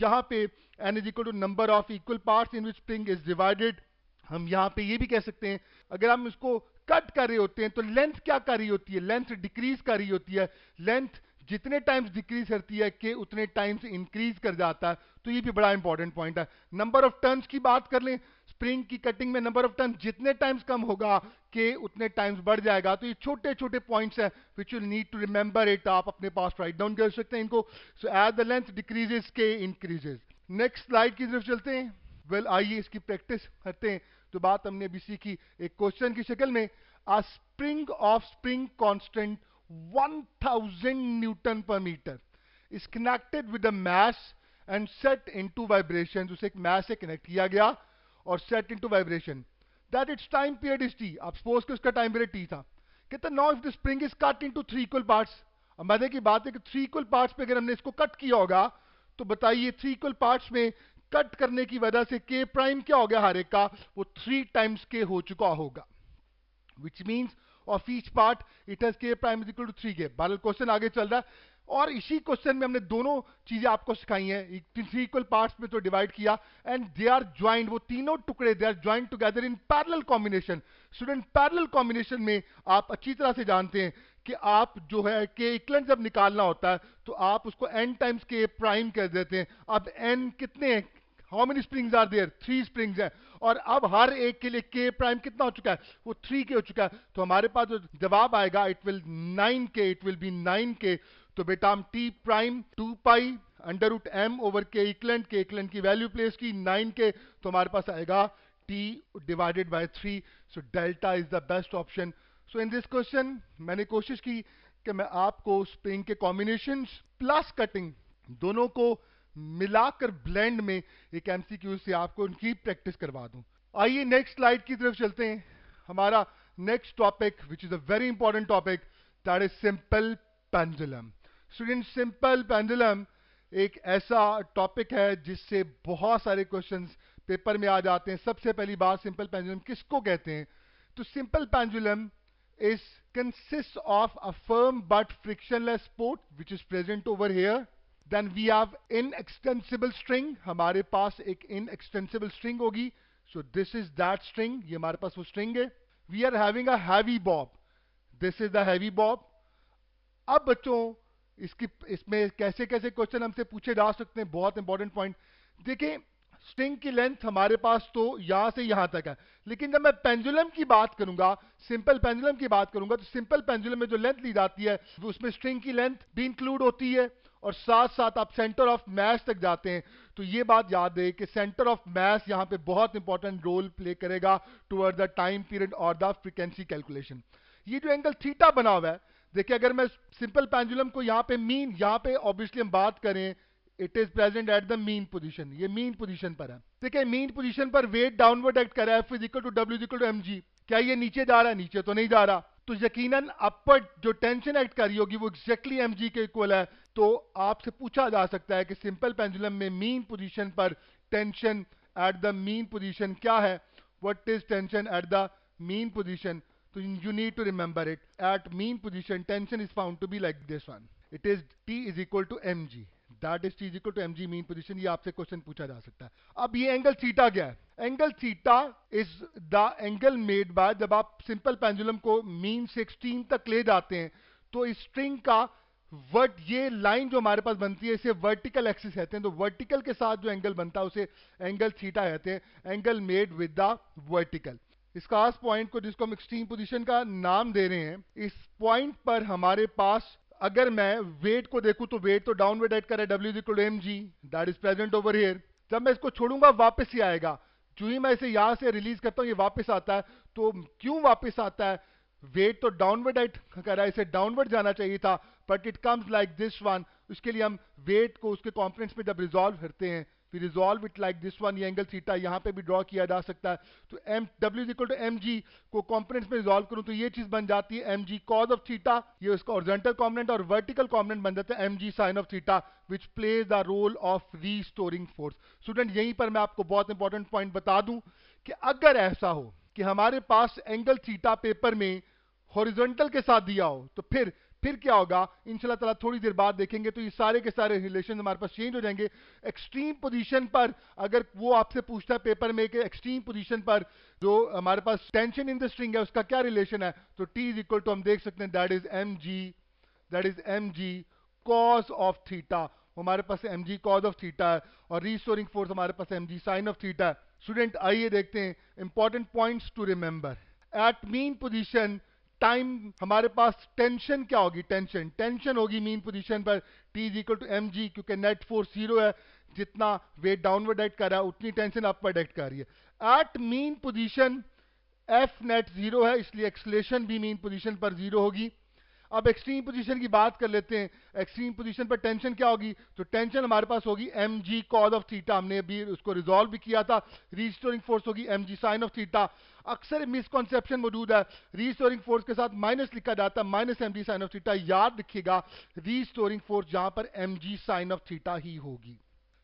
यहाँ पे n is equal to number of equal parts in which spring is divided. हम यहाँ पे ये भी कह सकते हैं, अगर हम इसको कट कर रहे होते हैं तो लेंथ क्या कर रही होती है? लेंथ डिक्रीज कर रही होती है। लेंथ जितने टाइम्स डिक्रीज करती है के उतने टाइम्स इंक्रीज कर जाता है। तो ये भी बड़ा इंपॉर्टेंट पॉइंट है। नंबर ऑफ टर्न्स की बात कर लें, स्प्रिंग की कटिंग में नंबर ऑफ टर्न जितने टाइम्स कम होगा के उतने टाइम्स बढ़ जाएगा। तो ये छोटे छोटे पॉइंट्स हैं which you need to remember it, आप अपने पास राइट डाउन कर सकते हैं इनको। So as the length decreases k increases. Next slide की तरफ चलते हैं। वेल आइए इसकी प्रैक्टिस करते हैं। तो बात हमने अभी सीखी एक क्वेश्चन की शक्ल में, a spring of spring constant 1000 Newton per meter is connected with a mass and set into vibration। उसे एक mass से कनेक्ट किया गया और set into vibration, that its time period is t। आप सपोज कि उसका टाइम पीरियड t था। कहते now if the spring is cut into 3 equal parts। अब मजे की बात है कि 3 equal parts पे अगर हमने इसको कट किया होगा तो बताइए 3 equal parts में कट करने की वजह से k प्राइम क्या हो गया? हर एक का वो 3 टाइम्स k हो चुका होगा, which means of each part it has k prime is equal to 3k। बहरहाल क्वेश्चन आगे चल रहा है और इसी क्वेश्चन में हमने दोनों चीजें आपको सिखाई हैं। 3 इक्वल पार्ट्स में तो डिवाइड किया एंड दे आर ज्वाइंट, वो तीनों टुकड़े they are joint together in parallel combination. Student parallel combination में आप अच्छी तरह से जानते हैं कि आप जो है के इक्वलेंट जब निकालना होता है तो आप उसको n टाइम्स के प्राइम कर देते हैं। अब n कितने हैं? How many springs are there? 3 springs हैं और अब हर एक के लिए k प्राइम कितना हो चुका है? वो 3k हो चुका है। तो हमारे पास जो जवाब आएगा it will 9k, it will be 9k। तो बेटा हम t prime 2 pi under root m over k equivalent की वैल्यू प्लेस की 9k, तो हमारे पास आएगा t divided by 3। So delta is the best option. So in this question मैंने कोशिश की कि मैं आपको स्प्रिंग के कॉम्बिनेशंस प्लस कटिंग दोनों को मिलाकर ब्लेंड में एक एमसीक्यू से आपको उनकी प्रैक्टिस करवा दूं। आइए नेक्स्ट स्लाइड की तरफ चलते हैं। हमारा next topic which is a very important topic, that is simple pendulum. Student, simple pendulum एक ऐसा टॉपिक है जिससे बहुत सारे क्वेश्चंस पेपर में आ जाते हैं। सबसे पहली बात, सिंपल पेंडुलम किसको कहते हैं? तो simple pendulum is consists of a firm but frictionless sport which is present over here. Then we have inextensible string, हमारे पास एक inextensible string होगी, so this is that string, ये हमारे पास वो string है। We are having a heavy bob, this is the heavy bob। अब बच्चों इसमें कैसे कैसे क्वेश्चन हमसे पूछे जा सकते हैं, बहुत इंपॉर्टेंट पॉइंट देखें। स्ट्रिंग की लेंथ हमारे पास तो यहां से यहां तक है, लेकिन जब मैं पेंडुलम की बात करूंगा, सिंपल पेंडुलम की बात करूंगा, तो सिंपल पेंडुलम में जो लेंथ ली जाती है उसमें स्ट्रिंग की लेंथ भी इंक्लूड होती है, और साथ साथ आप सेंटर ऑफ मास तक जाते हैं। तो ये बात याद है कि सेंटर ऑफ मास यहां पे बहुत इंपॉर्टेंट रोल प्ले करेगा टुवर्ड द टाइम पीरियड और द फ्रीक्वेंसी कैलकुलेशन। ये जो एंगल थीटा बना हुआ है, देखिए अगर मैं सिंपल पेंडुलम को यहाँ पे मीन, यहाँ पे ऑब्वियसली हम बात करें, it is present at the mean position, ये मीन पोजीशन पर है। देखिए मीन पोजीशन पर वेट डाउनवर्ड एक्ट कर रहा है, F equal to W equal to mg। क्या ये नीचे जा रहा है? नीचे तो नहीं जा रहा, तो यकीनन अपवर्ड जो टेंशन एक्ट कर रही होगी वो एग्जैक्टली mg के इक्वल है। तो आपसे पूछा जा सकता है कि सिंपल पेंडुलम में मीन पोजीशन पर tension eight the mean position क्या है? What is tension eight the mean position? So you need to remember it. At mean position, tension is found to be like this one. It is T is equal to mg. That is T is equal to mg mean position. ये आपसे क्वेश्चन पूछा जा सकता है। अब ये एंगल थीटा क्या है? Angle theta is the angle made by, जब आप सिंपल पेंडुलम को मीन से एक्सट्रीम तक ले जाते हैं तो इस स्ट्रिंग का ये लाइन जो हमारे पास बनती है इसे वर्टिकल एक्सिस कहते हैं। तो वर्टिकल के साथ जो एंगल बनता है उसे एंगल थीटा कहते हैं, angle made with the vertical. इस खास पॉइंट को जिसको हम एक्सट्रीम पोजीशन का नाम दे रहे हैं, इस पॉइंट पर हमारे पास अगर मैं वेट को देखूं तो वेट तो डाउनवर्ड एक्ट कर रहा है, W equal to mg, that is present over here. जब मैं इसको छोड़ूंगा वापस ही आएगा, जो ही मैं इसे यहां से रिलीज करता हूं ये वापस आता है। तो क्यों वापस आता है? वेट तो डाउनवर्ड एक्ट कर रहा है, इसे डाउनवर्ड जाना चाहिए था, but it comes like this one. उसके लिए हम वेट को उसके कॉम्पोनेंट्स में जब रिजॉल्व करते हैं, we resolve it like this one, ये एंगल थीटा यहाँ पे भी ड्रॉ किया जा सकता है। तो W is equal to mg को कंपोनेंट्स में रिजॉल्व करूं तो ये चीज बन जाती है mg cos ऑफ थीटा, ये उसका हॉरिजॉन्टल कंपोनेंट, और वर्टिकल कंपोनेंट बन जाता है mg sin of theta, which plays the role of restoring force. Student यहीं पर मैं आपको बहुत इंपॉर्टेंट पॉइंट बता दूं कि अगर ऐसा हो कि हमारे पास एंगल थीटा पेपर में हॉरिजॉन्टल के साथ दिया हो, तो फिर क्या होगा इंशाल्लाह ताला थोड़ी देर बाद देखेंगे। तो ये सारे के सारे रिलेशन हमारे पास चेंज हो जाएंगे। एक्सट्रीम पोजीशन पर अगर वो आपसे पूछता है पेपर में कि एक्सट्रीम पोजीशन पर जो हमारे पास टेंशन इन द स्ट्रिंग है उसका क्या रिलेशन है, तो T इज इक्वल टू हम देख सकते हैं that is mg cos of theta. हमारे पास mg cos ऑफ थीटा है, और रीस्टोरिंग फोर्स हमारे पास mg sin ऑफ थीटा है। स्टूडेंट आइए देखते हैं important points to remember. At mean position time हमारे पास टेंशन क्या होगी? टेंशन होगी मीन पोजीशन पर T is equal to mg, क्योंकि नेट फोर्स 0 है, जितना वेट डाउनवर्ड एक्ट कर रहा है उतनी टेंशन अपवर्ड एक्ट कर रही है। At mean position F net 0 है, इसलिए एक्सलेशन भी मीन पोजीशन पर 0 होगी। अब एक्सट्रीम पोजीशन की बात कर लेते हैं। एक्सट्रीम पोजीशन पर टेंशन क्या होगी? तो टेंशन हमारे पास होगी mg cos ऑफ थीटा, हमने अभी उसको रिजॉल्व भी किया था। रीस्टोरिंग फोर्स होगी mg sin ऑफ थीटा। अक्सर मिसकॉन्सेप्शन मौजूद है, रीस्टोरिंग फोर्स के साथ माइनस लिखा जाता है, minus mg sin of theta. याद रखिएगा रीस्टोरिंग फोर्स जहां पर mg sin ऑफ थीटा ही होगी,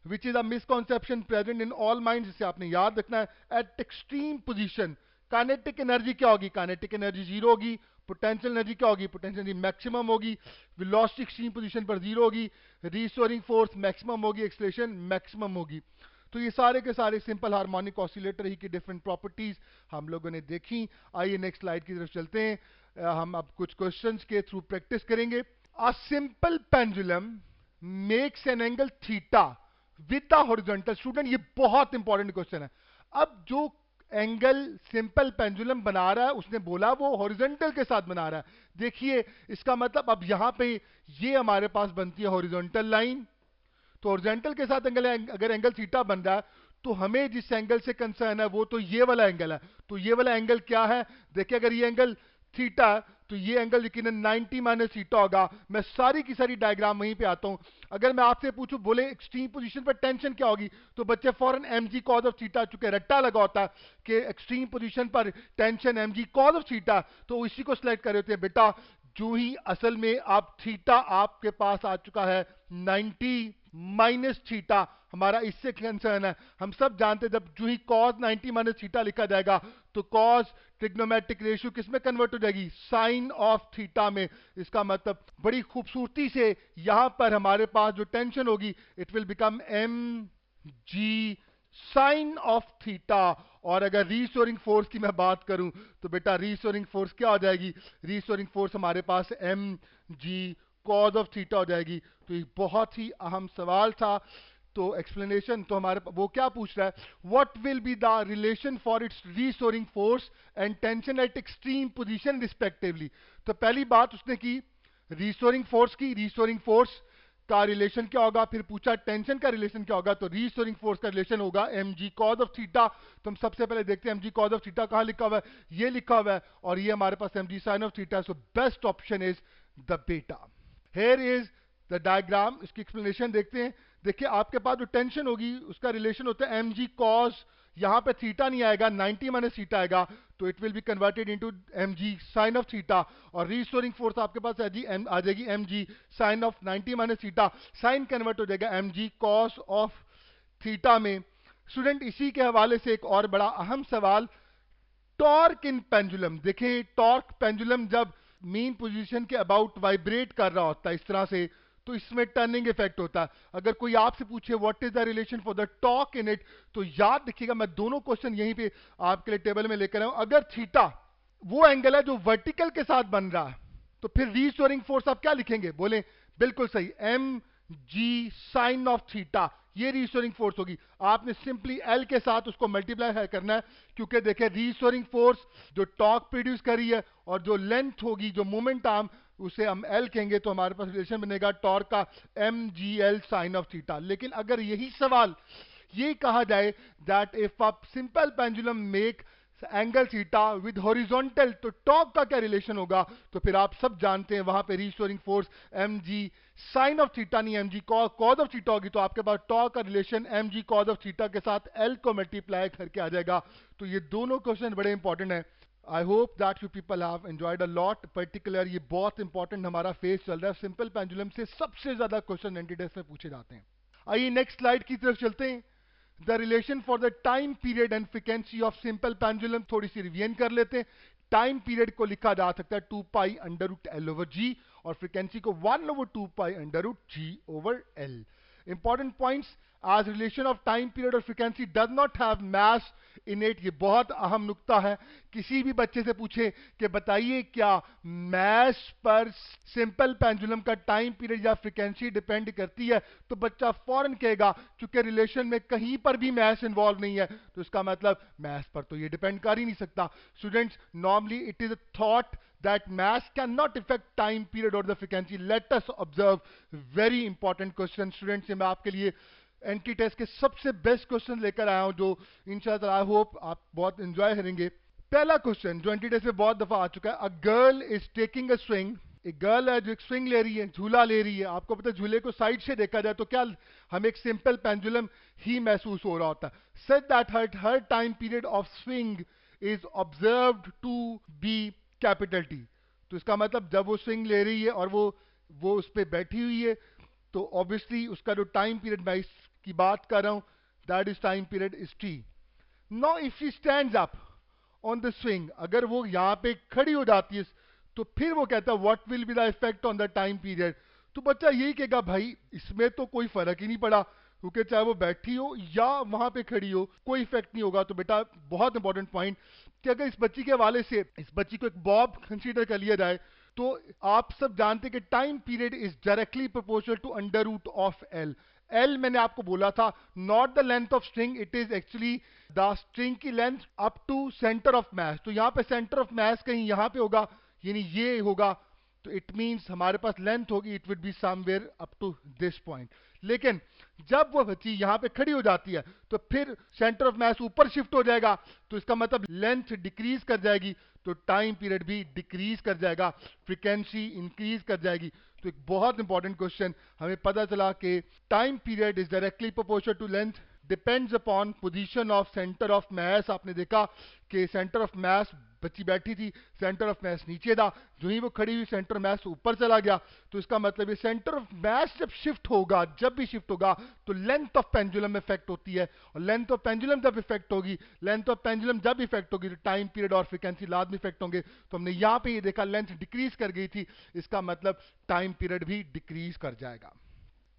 which is a misconception present in all minds, जिसे आपने याद रखना है। Eight extreme position kinetic energy क्या होगी? काइनेटिक एनर्जी 0 होगी। पोटेंशियल एनर्जी क्या होगी? पोटेंशियल एनर्जी मैक्सिमम होगी। वेलोसिटी एक्सट्रीम पोजीशन पर 0 होगी। रीस्टोरिंग फोर्स मैक्सिमम होगी, एक्सेलरेशन मैक्सिमम होगी। तो ये सारे के सारे सिंपल हार्मोनिक ऑसिलेटर ही की डिफरेंट प्रॉपर्टीज हम लोगों ने देखी। आइए नेक्स्ट स्लाइड की तरफ चलते हैं। हम अब कुछ क्वेश्चंस के थ्रू प्रैक्टिस करेंगे। अ simple pendulum makes an angle theta with the horizontal. Student ये बहुत इंपॉर्टेंट क्वेश्चन है। अब जो एंगल सिंपल पेंडुलम बना रहा है उसने बोला वो हॉरिजॉन्टल के साथ बना रहा है। देखिए इसका मतलब अब यहां पे ये हमारे पास बनती है हॉरिजॉन्टल लाइन, तो हॉरिजॉन्टल के साथ एंगल अगर एंगल थीटा बन रहा है तो हमें जिस एंगल से कंसर्न है वो तो ये वाला एंगल है। तो ये वाला एंगल क्या है? देखिए अगर ये एंगल थीटा है तो ये एंगल यकीनन 90 माइनस थीटा होगा। मैं सारी की सारी डायग्राम वहीं पे आता हूं। अगर मैं आपसे पूछूं बोले एक्सट्रीम पोजीशन पर टेंशन क्या होगी, तो बच्चे फॉरन mg cos ऑफ थीटा, चुके रट्टा लगा होता है कि एक्सट्रीम पोजीशन पर tension mg cos of theta, तो इसी को सिलेक्ट कर रहे थे बेटा। जो ही असल में आप थीटा आपके पास आ चुका है 90 माइनस थीटा, हमारा इससे कंसर्न है। हम सब जानते हैं जब जो ही cos 90 माइनस थीटा लिखा जाएगा तो cos ट्रिग्नोमेट्रिक रेशियो किस में कन्वर्ट हो जाएगी? साइन ऑफ थीटा में। इसका मतलब बड़ी खूबसूरती से यहां पर हमारे पास जो टेंशन होगी it will become mg sine of theta. और अगर रीस्टोरिंग फोर्स की मैं बात करूं तो बेटा रीस्टोरिंग फोर्स क्या हो जाएगी? रीस्टोरिंग फोर्स हमारे पास mg cos ऑफ थीटा हो जाएगी। तो ये बहुत ही अहम सवाल था तो एक्सप्लेनेशन तो हमारे वो क्या पूछ रहा है, what will be the relation for it's restoring force and tension eight extreme position respectively. तो पहली बात उसने की रीस्टोरिंग फोर्स की, रीस्टोरिंग फोर्स का रिलेशन क्या होगा, फिर पूछा टेंशन का रिलेशन क्या होगा, तो रीस्टोरिंग फोर्स का रिलेशन होगा mg cos ऑफ थीटा। तो हम सबसे पहले देखते हैं mg cos ऑफ थीटा कहां लिखा हुआ है, ये लिखा हुआ है, और ये हमारे पास mg sin of theta. So best option is the beta. Here is the diagram, इसकी एक्सप्लेनेशन देखते हैं। देखिए आपके पास जो टेंशन होगी उसका रिलेशन होता है mg cos, यहां पे थीटा नहीं आएगा, 90 माइनस थीटा आएगा, तो it will be converted into mg sin of theta. और रीस्टोरिंग फोर्स आपके पास आ जाएगी mg sin of 90 minus theta, sine convert हो जाएगा mg cos ऑफ थीटा में। स्टूडेंट इसी के हवाले से एक और बड़ा अहम सवाल, टॉर्क इन पेंडुलम। देखें टॉर्क पेंडुलम जब मीन पोजीशन के अबाउट वाइब्रेट कर रहा होता है इस तरह से, तो इसमें टर्निंग इफेक्ट होता है। अगर कोई आपसे पूछे what is the relation for the torque in it, तो याद रखिएगा मैं दोनों क्वेश्चन यहीं पे आपके लिए टेबल में लेकर आया हूं। अगर थीटा वो एंगल है जो वर्टिकल के साथ बन रहा है, तो फिर रीस्टोरिंग फोर्स आप क्या लिखेंगे, बोले बिल्कुल सही, m ji sine of theta, ये रीस्टोरिंग फोर्स होगी। आपने सिंपली एल के साथ उसको मल्टीप्लाई करना है, क्योंकि देखिए रीस्टोरिंग फोर्स जो टॉर्क प्रोड्यूस कर रही है और जो लेंथ होगी, जो मोमेंट आर्म, उसे हम एल कहेंगे, तो हमारे पास रिलेशन बनेगा टॉर्क का m g l sine of theta. लेकिन अगर यही सवाल ये कहा जाए that if a simple pendulum make angle theta with horizontal, तो टॉर्क का क्या रिलेशन होगा, तो फिर आप सब जानते हैं वहां पे restoring force M ji sine of theta नहीं M G cos of theta होगी। तो आपके पास टॉर्क का relation M G cos of theta के साथ एल को मल्टीप्लाई करके आ जाएगा। तो ये दोनों क्वेश्चन बड़े इंपॉर्टेंट है। I hope that you people have enjoyed a lot. Particular ये बहुत इंपॉर्टेंट हमारा फेज चल रहा है, सिंपल पेंडुलम से सबसे ज्यादा क्वेश्चन एंटीटेस्ट में पूछे जाते हैं। आइए नेक्स्ट स्लाइड की तरफ चलते हैं। The relation for the time period and frequency of simple pendulum, थोड़ी सी रिवीजन कर लेते हैं। टाइम पीरियड को लिखा जा सकता है 2 pi under root L over G, और फ्रीक्वेंसी को 1 over 2 pi under root G over L. Important points, आज रिलेशन ऑफ टाइम पीरियड और frequency does not have mass in it, ये बहुत अहम नुक्ता है। किसी भी बच्चे से पूछे कि बताइए क्या मैथ पर सिंपल पेंडुलम का टाइम पीरियड या फ्रीक्वेंसी डिपेंड करती है, तो बच्चा फौरन कहेगा क्योंकि रिलेशन में कहीं पर भी मैथ इन्वॉल्व नहीं है, तो इसका मतलब मैथ पर तो ये डिपेंड कर ही नहीं सकता। Students, normally it is a thought that mass cannot affect time period or the frequency. Let us observe very important question. Students, मैं आपके लिए एंटी टेस्ट के सबसे बेस्ट क्वेश्चन लेकर आया हूं, जो इंशाल्लाह आई होप आप बहुत एंजॉय करेंगे। पहला क्वेश्चन जो एंटी टेस्ट में बहुत दफा आ चुका है, a girl is taking a swing, एक गर्ल है जो एक स्विंग ले रही है, झूला ले रही है। आपको पता है झूले को साइड से देखा जाए तो क्या हमें एक सिंपल पेंडुलम ही महसूस हो रहा होता है। Said that her time period of swing is observed to be capital T. तो इसका मतलब जब वो स्विंग ले रही है और वो उस पर बैठी हुई है, तो ऑब्वियसली उसका जो टाइम पीरियड मैं इसकी बात कर रहा हूं, that is time period is T. Now if she stands up on the swing, अगर वो यहां पे खड़ी हो जाती है, तो फिर वो कहता है what will be the effect on the time period. तो बच्चा यही कहेगा भाई इसमें तो कोई फर्क ही नहीं पड़ा, क्योंकि चाहे वो बैठी हो या वहां पे खड़ी हो कोई इफेक्ट नहीं होगा। तो बेटा बहुत इंपॉर्टेंट पॉइंट कि अगर इस बच्ची के हवाले से इस बच्ची को एक बॉब कंसीडर कर लिया जाए, तो आप सब जानते हैं कि time period is directly proportional to under root of L. L मैंने आपको बोला था not the length of string, it is actually the string की length up to centre of mass. तो यहां पे सेंटर ऑफ मैस कहीं यहां पे होगा, यानी ये होगा, तो इट मींस हमारे पास लेंथ होगी, it will be somewhere up to this point. लेकिन जब वो बच्ची यहां पे खड़ी हो जाती है, तो फिर सेंटर ऑफ मैस ऊपर शिफ्ट हो जाएगा, तो इसका मतलब लेंथ डिक्रीज कर जाएगी, तो टाइम पीरियड भी डिक्रीज कर जाएगा, फ्रीक्वेंसी इंक्रीज कर जाएगी। तो एक बहुत इंपॉर्टेंट क्वेश्चन हमें पता चला कि time period is directly proportional to length, depends upon position of centre of mass. आपने देखा कि सेंटर ऑफ मैस, बच्ची बैठी थी, सेंटर ऑफ मैस नीचे था, जो ही वो खड़ी हुई सेंटर मैस ऊपर चला गया। तो इसका मतलब ये सेंटर ऑफ मैस जब शिफ्ट होगा, जब भी शिफ्ट होगा, तो लेंथ ऑफ पेंडुलम इफेक्ट होती है, और लेंथ ऑफ पेंडुलम जब इफेक्ट होगी, लेंथ ऑफ पेंडुलम जब इफेक्ट होगी, तो टाइम पीरियड और फ्रीक्वेंसी लाजमी इफेक्ट होंगे। तो हमने यहाँ पे ये देखा लेंथ डिक्रीज कर गई थी, इसका मतलब टाइम पीरियड भी डिक्रीज कर जाएगा।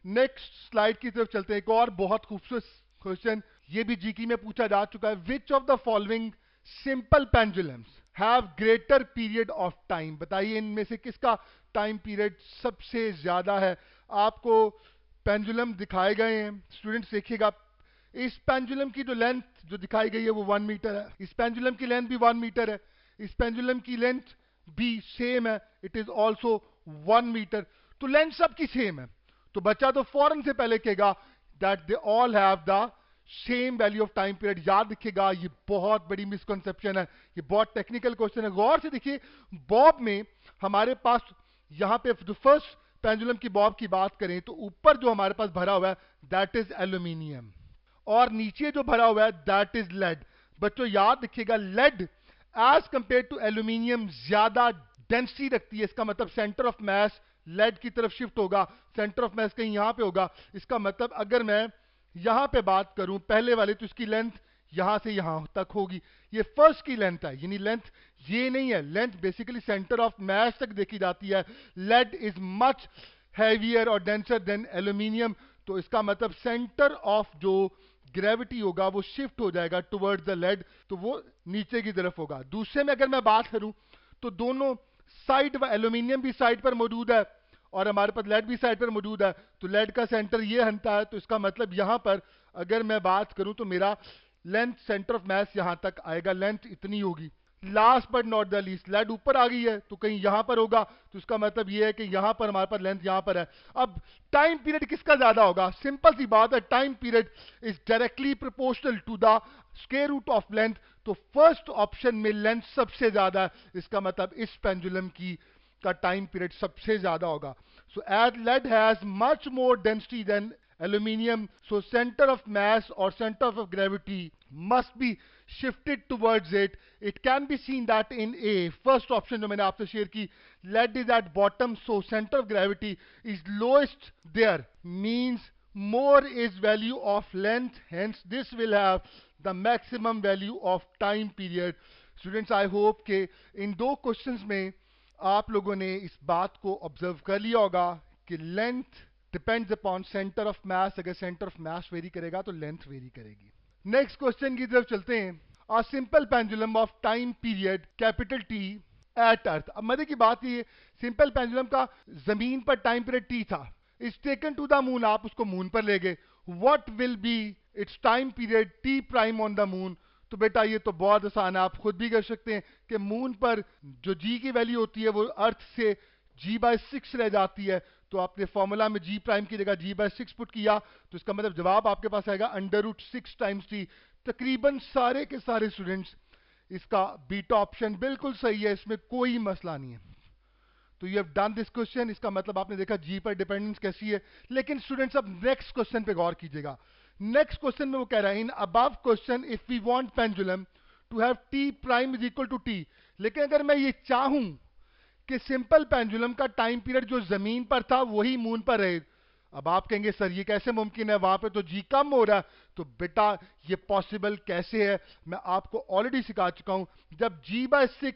नेक्स्ट स्लाइड की तरफ चलते हैं। एक और बहुत खूबसूरत क्वेश्चन, ये भी जीके में पूछा जा चुका है, which of the following simple pendulums have greater period of time. बताइए इनमें से किसका टाइम पीरियड सबसे ज्यादा है। आपको पेंडुलम दिखाए गए हैं। स्टूडेंट्स देखिएगा, इस पेंडुलम की जो लेंथ जो दिखाई गई है वो 1 मीटर है, इस पेंडुलम की लेंथ भी 1 मीटर है, इस पेंडुलम की लेंथ भी सेम है, इट इज ऑल्सो 1 मीटर। तो लेंथ सबकी सेम है, तो बच्चा तो फौरन से पहले कहेगा that they all have the same value of time period. याद रखिएगा, ये बहुत बड़ी मिसकंसेप्शन है, ये बहुत टेक्निकल क्वेश्चन है। गौर से देखिए, बॉब में हमारे पास यहां पे जो फर्स्ट पेंडुलम की बॉब की बात करें तो ऊपर जो हमारे पास भरा हुआ है दैट इज एल्यूमिनियम, और नीचे जो भरा हुआ है दैट इज लेड। बच्चों याद रखिएगा, lead as compare to aluminium ज्यादा डेंसिटी रखती है। इसका मतलब सेंटर ऑफ मास लेड की तरफ शिफ्ट होगा, सेंटर ऑफ मास कहीं यहां पे होगा। इसका मतलब अगर मैं यहां पे बात करूं पहले वाले, तो इसकी लेंथ यहां से यहां तक होगी। ये फर्स्ट की लेंथ है, यानी लेंथ ये नहीं है, लेंथ बेसिकली सेंटर ऑफ मास तक देखी जाती है। लेड इज मच हैवियर और डेंसर देन एल्यूमिनियम, तो इसका मतलब सेंटर ऑफ जो ग्रेविटी होगा वो शिफ्ट हो जाएगा टुवर्ड्स द लेड, तो वो नीचे की तरफ होगा। दूसरे में अगर मैं बात करूं तो दोनों साइड, एल्यूमिनियम भी साइड पर मौजूद है और हमारे पास लेड भी साइड पर मौजूद है, तो लेड का सेंटर ये हनता है, तो इसका मतलब यहां पर अगर मैं बात करूं तो मेरा लेंथ सेंटर ऑफ मास यहां तक आएगा, लेंथ इतनी होगी। Last but not the least, lead ऊपर आ गई है तो कहीं यहां पर होगा, तो इसका मतलब यह है कि यहां पर हमारे पास लेंथ यहां पर है। अब टाइम पीरियड किसका ज्यादा होगा? सिंपल सी बात है, time period is directly proportional to the square root of length. तो फर्स्ट ऑप्शन में लेंथ सबसे ज्यादा है, इसका मतलब इस पेंडुलम की का टाइम पीरियड सबसे ज्यादा होगा। So as lead has much more density than aluminium, so center of mass or center of gravity must be shifted towards it. It can be seen that in A, first option जो मैंने आपसे शेयर की, lead is at bottom, so center of gravity is lowest there, means more is value of length, hence this will have the maximum value of time period. Students, I hope कि इन दो questions में आप लोगों ने इस बात को ऑब्जर्व कर लिया होगा कि length depends upon centre of mass. अगर सेंटर ऑफ मास वेरी करेगा तो लेंथ वेरी करेगी। नेक्स्ट क्वेश्चन की तरफ चलते हैं। A simple pendulum of time period capital T at earth. अब मजे की बात ये, सिंपल पेंडुलम का जमीन पर टाइम पीरियड टी था, is taken to the moon, आप उसको मून पर ले गए, what will be its time period T prime on the moon? तो बेटा ये तो बहुत आसान है, आप खुद भी कर सकते हैं कि मून पर जो जी की वैल्यू होती है वो अर्थ से g/6 रह जाती है, तो आपने फॉर्मूला में g प्राइम की जगह g/6 पुट किया, तो इसका मतलब जवाब आपके पास आएगा √6 टाइम्स t। तकरीबन सारे के सारे स्टूडेंट्स इसका बीटा ऑप्शन बिल्कुल सही है, इसमें कोई मसला नहीं है। तो you have done this question, इसका मतलब आपने देखा g पर डिपेंडेंस कैसी है। लेकिन स्टूडेंट्स अब नेक्स्ट क्वेश्चन पे गौर कीजिएगा। नेक्स्ट क्वेश्चन में वो कह रहा है, in above question if we want pendulum to have t prime is equal to t, लेकिन अगर मैं ये चाहूं कि सिंपल पेंडुलम का टाइम पीरियड जो जमीन पर था वही मून पर रहे, अब आप कहेंगे सर ये कैसे मुमकिन है, वहां पे तो जी कम हो रहा है। तो बेटा ये पॉसिबल कैसे है, मैं आपको ऑलरेडी सिखा चुका हूं। जब g/6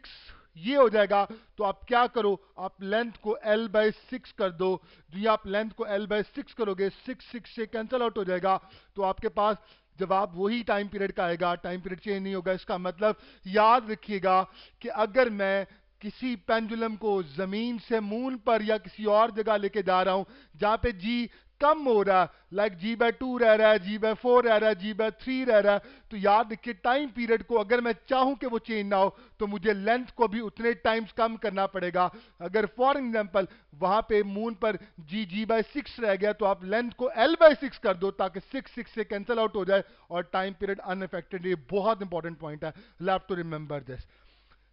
ये हो जाएगा तो आप क्या करो, आप लेंथ को l/6 कर दो। जो आप लेंथ को l/6 करोगे, 6 से कैंसिल आउट हो जाएगा, तो आपके पास जवाब वही टाइम पीरियड का आएगा, टाइम पीरियड चेंज नहीं होगा। इसका मतलब याद रखिएगा कि अगर मैं किसी पेंडुलम को जमीन से मून पर या किसी और जगह लेके जा रहा हूं जहां पे जी कम हो रहा है, लाइक g/2 रह रहा है, g/4 रह रहा है, g/3 रह रहा है, तो याद रखिए टाइम पीरियड को अगर मैं चाहूं कि वो चेंज ना हो तो मुझे लेंथ को भी उतने टाइम्स कम करना पड़ेगा। अगर फॉर एग्जांपल वहां पे मून पर g/6 रह गया तो आप लेंथ को l/6 कर दो ताकि 6 से कैंसिल आउट हो जाए और टाइम पीरियड अनअफेक्टेड। ये बहुत इंपॉर्टेंट पॉइंट है, you have to remember this.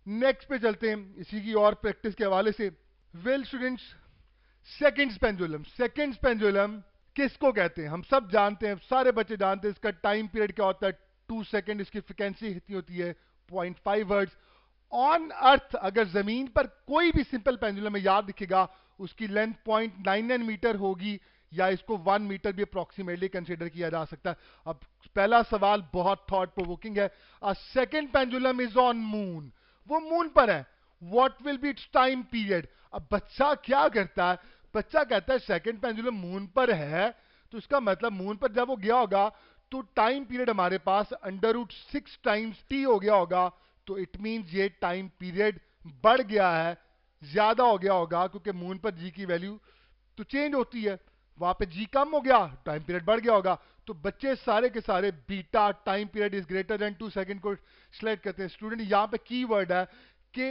Next पे चलते हैं इसी की और प्रैक्टिस के हवाले से। Well students, seconds pendulum, seconds pendulum किसको कहते हैं? हम सब जानते हैं, सारे बच्चे जानते हैं इसका टाइम पीरियड क्या होता है, 2 सेकंड। इसकी फ्रीक्वेंसी कितनी होती है? 0.5 हर्ट्ज। ऑन अर्थ अगर जमीन पर कोई भी सिंपल पेंडुलम में, याद रखिएगा उसकी लेंथ 0.99 मीटर होगी, या इसको 1 मीटर भी अप्रोक्सीमेटली कंसीडर किया जा सकता है। अब पहला सवाल बहुत थॉट प्रोवोकिंग है, अ second pendulum is on moon, वो मून पर है, what will be its time period? अब बच्चा क्या करता है, बच्चा कहता है सेकंड पेंडुलम मून पर है, तो इसका मतलब मून पर जब वो गया होगा तो टाइम पीरियड हमारे पास √6 टाइम्स टी हो गया होगा। तो इट मींस ये टाइम पीरियड बढ़ गया है, ज्यादा हो गया होगा, क्योंकि मून पर जी की वैल्यू तो चेंज होती है। वहां पे जी कम हो गया, टाइम पीरियड बढ़ गया होगा। तो बच्चे सारे के सारे beta time period is greater than 2 second को सिलेक्ट करते हैं। स्टूडेंट यहां पे की वर्ड है कि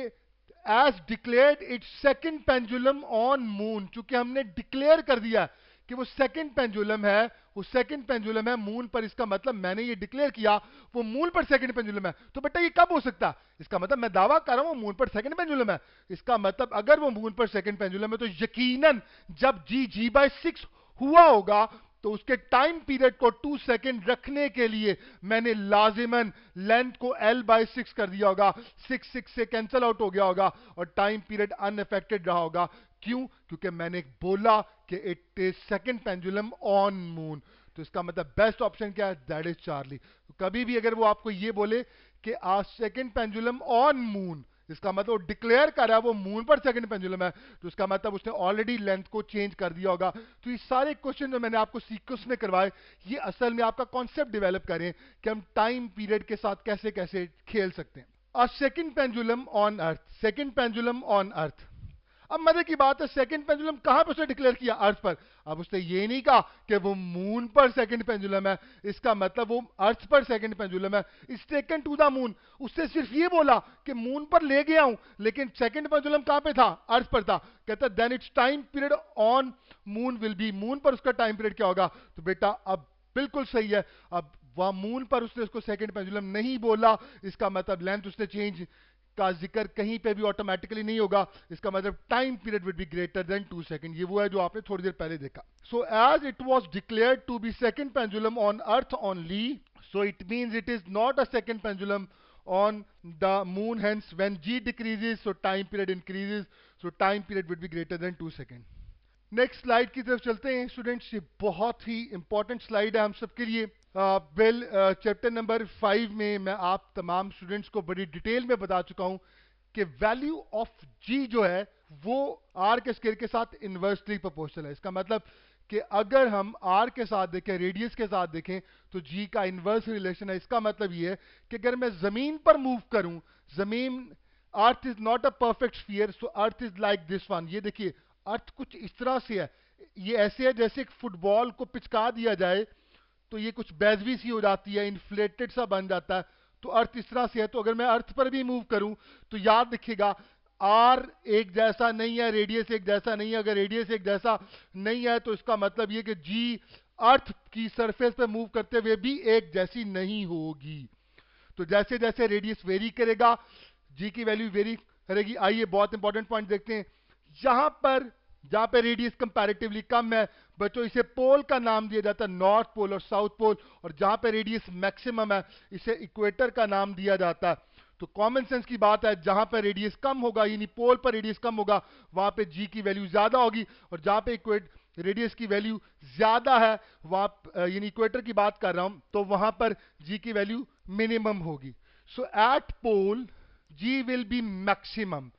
as declared its second pendulum on moon, चूंकि हमने डिक्लेयर कर दिया कि वो सेकंड पेंडुलम है, वो सेकंड पेंडुलम है मून पर, इसका मतलब मैंने ये डिक्लेयर किया वो मून पर सेकंड पेंडुलम है। तो बेटा ये कब हो सकता है? इसका मतलब मैं दावा कर रहा हूं मून पर सेकंड पेंडुलम है। इसका मतलब अगर वो मून पर सेकंड पेंडुलम है तो यकीनन जब g/6 हुआ होगा तो उसके टाइम पीरियड को 2 सेकंड रखने के लिए मैंने लाजिमन लेंथ को l/6 कर दिया होगा, 6 से कैंसिल आउट हो गया होगा और टाइम पीरियड अनअफेक्टेड रहा होगा। क्यों? क्योंकि मैंने बोला कि it is second pendulum on moon. तो इसका मतलब बेस्ट ऑप्शन क्या है? That is Charlie. तो कभी भी अगर वो आपको ये बोले कि आज सेकंड पेंडुलम ऑन मून, इसका मतलब डिक्लेयर करा वो मून पर सेकंड पेंडुलम है, तो इसका मतलब उसने ऑलरेडी लेंथ को चेंज कर दिया होगा। तो ये सारे क्वेश्चन जो मैंने आपको सीक्वेंस में करवाए, ये असल में आपका कॉन्सेप्ट डेवलप करें कि हम टाइम पीरियड के साथ कैसे कैसे खेल सकते हैं। अ second pendulum on earth, second pendulum on अर्थ। अब मजे की बात है, सेकंड पेंडुलम कहां पर उसने डिक्लेयर किया? अर्थ पर। अब उसने ये नहीं कहा कि वो मून पर सेकंड पेंडुलम है, इसका मतलब वो अर्थ पर सेकंड पेंडुलम है, its taken to the moon. उससे सिर्फ ये बोला कि मून पर ले गया हूं, लेकिन सेकंड पेंडुलम कहां पे था? अर्थ पर था। कहता then its time period on moon will be, moon पर उसका टाइम पीरियड क्या होगा? तो बेटा अब बिल्कुल सही है। अब वह मून पर उसने उसको सेकंड पेंडुलम नहीं बोला, इसका मतलब लेंथ उसने चेंज का जिक्र कहीं पे भी ऑटोमेटिकली नहीं होगा, इसका मतलब time period will be greater than 2 second. ये वो है जो आपने थोड़ी देर पहले देखा। So as it was declared to be second pendulum on earth only, so it means it is not a second pendulum on the moon, hence when g decreases so time period increases, so time period would be greater than 2 seconds. Next slide की तरफ चलते हैं स्टूडेंट्स। ये बहुत ही इंपॉर्टेंट स्लाइड है हम सबके लिए। वेल चैप्टर नंबर 5 में मैं आप तमाम स्टूडेंट्स को बड़ी डिटेल में बता चुका हूं कि वैल्यू ऑफ जी जो है वो आर के स्केल के साथ इन्वर्सली प्रोपोर्शनल है। इसका मतलब कि अगर हम आर के साथ देखें, रेडियस के साथ देखें, तो जी का इन्वर्स रिलेशन है। इसका मतलब ये है कि अगर मैं जमीन पर मूव करूं, जमीन, earth is not a perfect sphere, so earth is like this one. ये देखिए अर्थ कुछ इस तरह से है, ये ऐसे है जैसे एक फुटबॉल को पिचका दिया जाए तो ये कुछ बेजवी सी हो जाती है, इन्फ्लेटेड सा बन जाता है। तो अर्थ इस तरह से है। तो अगर मैं अर्थ पर भी मूव करूं तो याद रखिएगा आर एक जैसा नहीं है, रेडियस एक जैसा नहीं है। अगर रेडियस एक जैसा नहीं है तो इसका मतलब ये कि जी अर्थ की सरफेस पे मूव करते हुए भी एक जैसी नहीं होगी। तो जैसे जैसे रेडियस वेरी करेगा जी की वैल्यू वेरी करेगी। आइए बहुत इंपॉर्टेंट पॉइंट देखते हैं। जहां पे रेडियस कंपैरेटिवली कम है बच्चों, इसे पोल का नाम दिया जाता है, नॉर्थ पोल और साउथ पोल। और जहां पे रेडियस मैक्सिमम है इसे इक्वेटर का नाम दिया जाता है। तो कॉमन सेंस की बात है, जहां पर रेडियस कम होगा यानी पोल पर रेडियस कम होगा वहां पे जी की वैल्यू ज्यादा होगी, और जहां पे रेडियस की वैल्यू ज्यादा है वहां यानी इक्वेटर की बात कर रहा हूं, तो वहां पर जी की वैल्यू मिनिमम होगी। So at pole G will be maximum.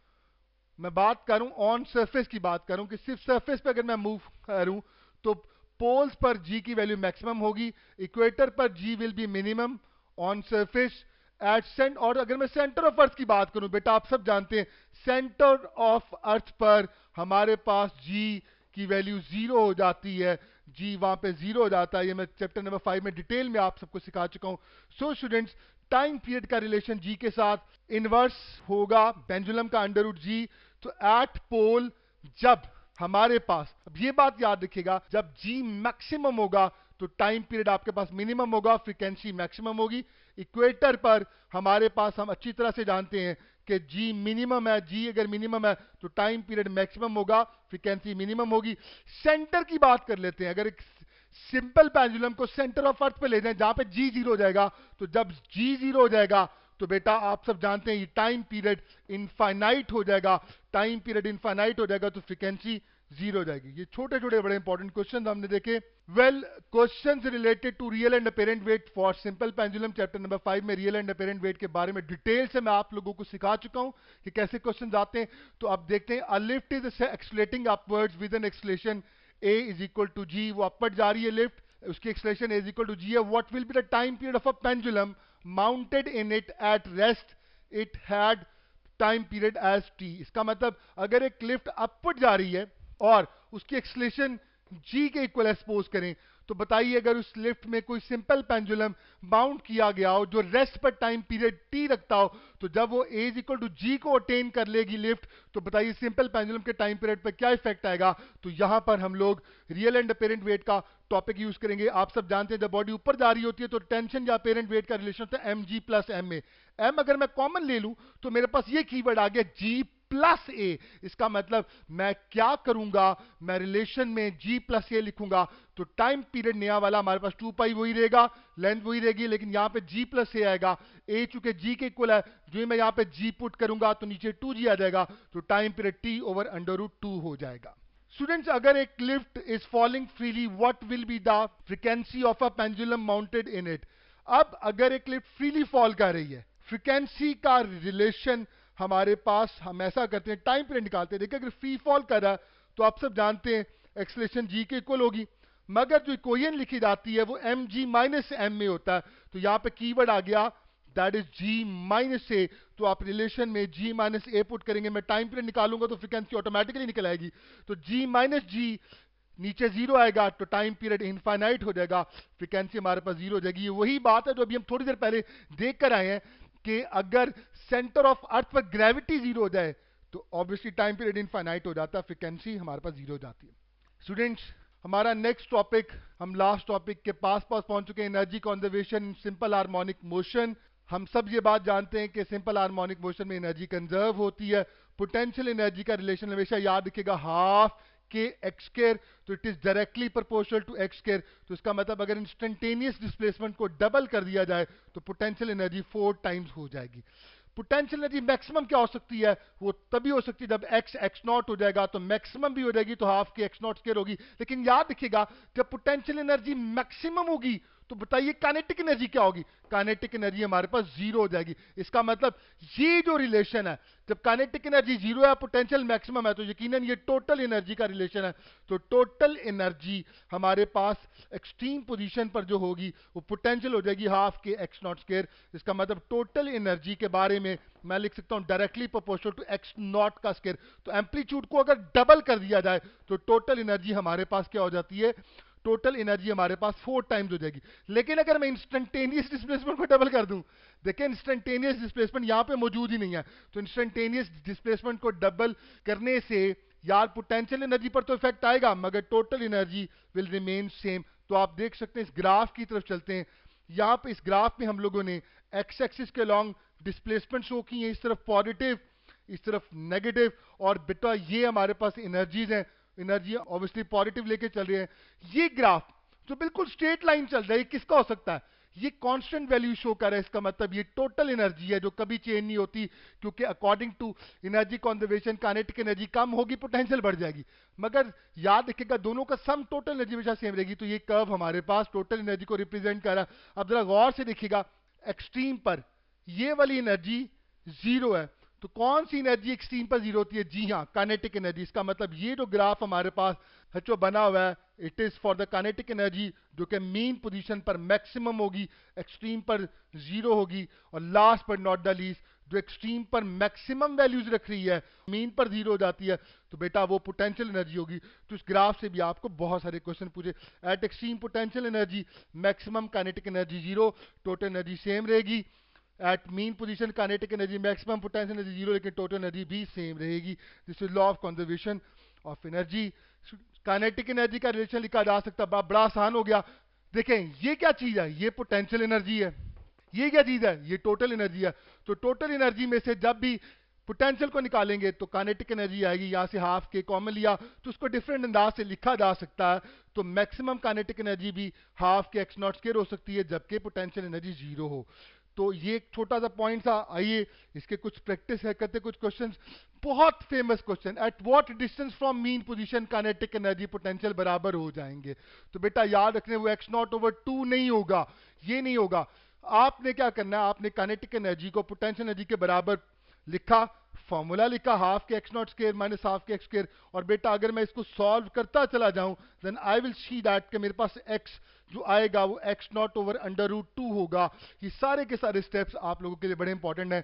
मैं बात करूं ऑन सरफेस की बात करूं कि सिर्फ सरफेस पे अगर मैं मूव करूं तो पोल्स पर जी की वैल्यू मैक्सिमम होगी, इक्वेटर पर G will be minimum on surface at centre. और अगर मैं सेंटर ऑफ अर्थ की बात करूं, बेटा आप सब जानते हैं सेंटर ऑफ अर्थ पर हमारे पास जी की वैल्यू 0 हो जाती है, जी वहां पे 0 हो जाता है। ये मैं चैप्टर नंबर 5 में डिटेल में आप सबको सिखा चुका हूं। सो स्टूडेंट्स, टाइम पीरियड का रिलेशन जी के साथ इनवर्स होगा पेंडुलम का अंडर रूट जी। तो एट पोल जब हमारे पास, अब ये बात याद रखिएगा, जब जी मैक्सिमम होगा तो टाइम पीरियड आपके पास मिनिमम होगा, फ्रीक्वेंसी मैक्सिमम होगी। इक्वेटर पर हमारे पास हम अच्छी तरह से जानते हैं कि जी मिनिमम है, जी अगर मिनिमम है तो टाइम पीरियड मैक्सिमम होगा, फ्रीक्वेंसी मिनिमम होगी। सेंटर की बात कर लेते हैं। अगर एक सिंपल पेंडुलम को सेंटर ऑफ अर्थ पे ले जाएं जहां पे जी 0 हो जाएगा, तो जब जी 0 हो जाएगा तो बेटा आप सब जानते हैं ये टाइम पीरियड इनफाइनाइट हो जाएगा। टाइम पीरियड इनफाइनाइट हो जाएगा तो फ्रीक्वेंसी 0 हो जाएगी। ये छोटे छोटे बड़े इंपॉर्टेंट क्वेश्चन हमने देखे। Well, questions related to real and apparent weight for simple pendulum chapter number 5 में रियल एंड अपेरेंट वेट के बारे में डिटेल से मैं आप लोगों को सिखा चुका हूं कि कैसे क्वेश्चन आते हैं। तो अब देखते हैं, a lift is accelerating upwards with an acceleration a is equal to G. वो अपवर्ड जा रही है लिफ्ट, उसकी acceleration a is equal to G है। What will be the time period of a pendulum mounted in it at rest it had time period as t। इसका मतलब अगर एक लिफ्ट अपवर्ड जा रही है और उसकी एक्सलेशन जी के इक्वल एक्सपोज करें, तो बताइए अगर उस लिफ्ट में कोई सिंपल पेंडुलम माउंट किया गया हो जो रेस्ट पर टाइम पीरियड टी रखता हो, तो जब वो ए इज इक्वल टू जी को अटेन कर लेगी लिफ्ट, तो बताइए सिंपल पेंडुलम के टाइम पीरियड पर क्या इफेक्ट आएगा। तो यहां पर हम लोग रियल एंड अपेरेंट वेट का टॉपिक यूज करेंगे। आप सब जानते हैं जब बॉडी ऊपर जा रही होती है तो टेंशन या अपेरेंट वेट का रिलेशन होता है m g plus m a. M अगर मैं कॉमन ले लूं तो मेरे पास ये कीवर्ड आ गया जी प्लस ए। इसका मतलब मैं क्या करूंगा, मैं रिलेशन में जी प्लस ए लिखूंगा, तो टाइम पीरियड नया वाला हमारे पास 2 पाई वही रहेगा, लेंथ वही रहेगी, लेकिन यहां पे जी प्लस ए आएगा। ए चूंकि जी के इक्वल है, जो मैं यहां पे जी पुट करूंगा तो नीचे 2g आ जाएगा, तो time period T over under root 2 हो जाएगा। स्टूडेंट्स, अगर एक lift is falling freely, what will be the frequency of a pendulum mounted in it. अब अगर एक लिफ्ट फ्रीली फॉल कर रही है, फ्रीक्वेंसी का रिलेशन हमारे पास, हम ऐसा करते हैं टाइम पीरियड निकालते हैं। देखिए अगर फ्री फॉल कर रहा है तो आप सब जानते हैं एक्सेलरेशन जी के इक्वल होगी, मगर जो इक्वेशन लिखी जाती है वो एम जी माइनस एम में होता है। तो यहां पे कीवर्ड आ गया दैट इज जी माइनस ए। तो आप रिलेशन में जी माइनस ए पुट करेंगे, मैं टाइम पीरियड निकालूंगा तो फ्रीक्वेंसी ऑटोमेटिकली निकल आएगी। तो जी माइनस जी नीचे जीरो आएगा तो टाइम पीरियड इनफाइनाइट हो जाएगा, फ्रीक्वेंसी हमारे पास जीरो हो जाएगी। ये वही बात है जो अभी हम थोड़ी देर पहले देख कर आए हैं कि अगर सेंटर ऑफ अर्थ पर ग्रेविटी जीरो हो जाए तो ऑब्वियसली टाइम पीरियड इनफाइनाइट हो जाता है, फ्रीक्वेंसी हमारे पास जीरो हो जाती है। स्टूडेंट्स, हमारा नेक्स्ट टॉपिक, हम लास्ट टॉपिक के पास पहुंच चुके हैं, energy conservation in simple harmonic motion. हम सब ये बात जानते हैं कि सिंपल हार्मोनिक मोशन में एनर्जी कंजर्व होती है। पोटेंशियल एनर्जी का रिलेशन हमेशा याद रखिएगा हाफ के एक्स स्क्वायर, तो it is directly proportional to x square. तो इसका मतलब अगर इंस्टेंटेनियस डिस्प्लेसमेंट को डबल कर दिया जाए तो पोटेंशियल एनर्जी 4 टाइम्स हो जाएगी। पोटेंशियल एनर्जी मैक्सिमम क्या हो सकती है, वो तभी हो सकती है जब एक्स एक्स नॉट हो जाएगा, तो मैक्सिमम भी हो जाएगी तो हाफ की एक्स नॉट स्क्वायर होगी। लेकिन याद रखिएगा जब पोटेंशियल एनर्जी मैक्सिमम होगी तो बताइए काइनेटिक एनर्जी क्या होगी, काइनेटिक एनर्जी हमारे पास जीरो हो जाएगी। इसका मतलब ये जो रिलेशन है, जब काइनेटिक एनर्जी जीरो है पोटेंशियल मैक्सिमम है, तो यकीनन ये टोटल एनर्जी का रिलेशन है। तो टोटल एनर्जी हमारे पास एक्सट्रीम पोजीशन पर जो होगी वो पोटेंशियल हो जाएगी half k x naught square. इसका मतलब टोटल एनर्जी के बारे में मैं लिख सकता हूं directly proportional to x naught का स्क्वायर। तो एम्पलीट्यूड को अगर डबल कर दिया जाए तो टोटल एनर्जी हमारे पास क्या हो जाती है, टोटल एनर्जी हमारे पास 4 टाइम्स हो जाएगी। लेकिन अगर मैं इंस्टेंटेनियस डिस्प्लेसमेंट को डबल कर दूं, देखिए इंस्टेंटेनियस डिस्प्लेसमेंट यहां पे मौजूद ही नहीं है, तो इंस्टेंटेनियस डिस्प्लेसमेंट को डबल करने से यार पोटेंशियल एनर्जी पर तो इफेक्ट आएगा मगर total energy will remain same. तो आप देख सकते हैं, इस ग्राफ की तरफ चलते हैं। यहां पे इस ग्राफ में हम लोगों ने एक्स एक्सिस के लॉन्ग डिस्प्लेसमेंट शो की है, इस तरफ पॉजिटिव इस तरफ नेगेटिव, और बेटा ये हमारे पास एनर्जीज हैं, एनर्जी ऑब्वियसली पॉजिटिव लेके चल रही है। ये ग्राफ जो बिल्कुल स्ट्रेट लाइन चल रहा है, ये किसका हो सकता है, ये कांस्टेंट वैल्यू शो कर रहा है। इसका मतलब ये टोटल एनर्जी है जो कभी चेंज नहीं होती, क्योंकि according to energy conservation kinetic energy कम होगी पोटेंशियल बढ़ जाएगी, मगर याद रखिएगा दोनों का सम टोटल एनर्जी हमेशा सेम रहेगी। तो ये कर्व हमारे पास टोटल एनर्जी को रिप्रेजेंट कर रहा है। अब जरा गौर से देखिएगा, एक्सट्रीम पर ये वाली एनर्जी जीरो है, तो कौन सी एनर्जी एक्सट्रीम पर जीरो होती है, जी हाँ काइनेटिक एनर्जी। इसका मतलब ये जो ग्राफ हमारे पास जो बना हुआ है, it is for the kinetic energy जो कि मेन पोजीशन पर मैक्सिमम होगी, एक्सट्रीम पर जीरो होगी, और last but not the least जो एक्सट्रीम पर मैक्सिमम वैल्यूज रख रही है, मेन पर जीरो हो जाती है, तो बेटा वो पोटेंशियल एनर्जी होगी। तो इस ग्राफ से भी आपको बहुत सारे क्वेश्चन पूछे, at extreme potential energy maximum kinetic energy zero, total energy same रहेगी। At mean position kinetic energy maximum potential energy zero, लेकिन टोटल एनर्जी भी सेम रहेगी। This is law of conservation of energy. Kinetic energy का रिलेशन लिखा जा सकता है, बड़ा आसान हो गया। देखें ये क्या चीज है, ये पोटेंशियल एनर्जी है, ये क्या चीज है, ये टोटल एनर्जी है। तो टोटल एनर्जी में से जब भी पोटेंशियल को निकालेंगे तो काइनेटिक एनर्जी आएगी, यहां से हाफ के कॉमन लिया तो उसको डिफरेंट अंदाज से लिखा जा सकता है। तो मैक्सिमम काइनेटिक एनर्जी भी half k x naught square हो सकती है जबकि पोटेंशियल एनर्जी जीरो हो। तो ये एक छोटा सा पॉइंट था, आइए इसके कुछ प्रैक्टिस है करते, कुछ क्वेश्चंस, बहुत famous question, at what distance from mean position kinetic energy potential बराबर हो जाएंगे। तो बेटा याद रखने वो एक्स नॉट ओवर 2 नहीं होगा, ये नहीं होगा। आपने क्या करना है, आपने काइनेटिक एनर्जी को पोटेंशियल एनर्जी के बराबर लिखा, फॉर्मूला लिखा half k x naught square minus half k x square, और बेटा अगर मैं इसको सॉल्व करता चला जाऊं then I will see that कि मेरे पास एक्स जो आएगा वो x naught over under root 2 होगा। ये सारे के सारे स्टेप्स आप लोगों के लिए बड़े इंपॉर्टेंट हैं।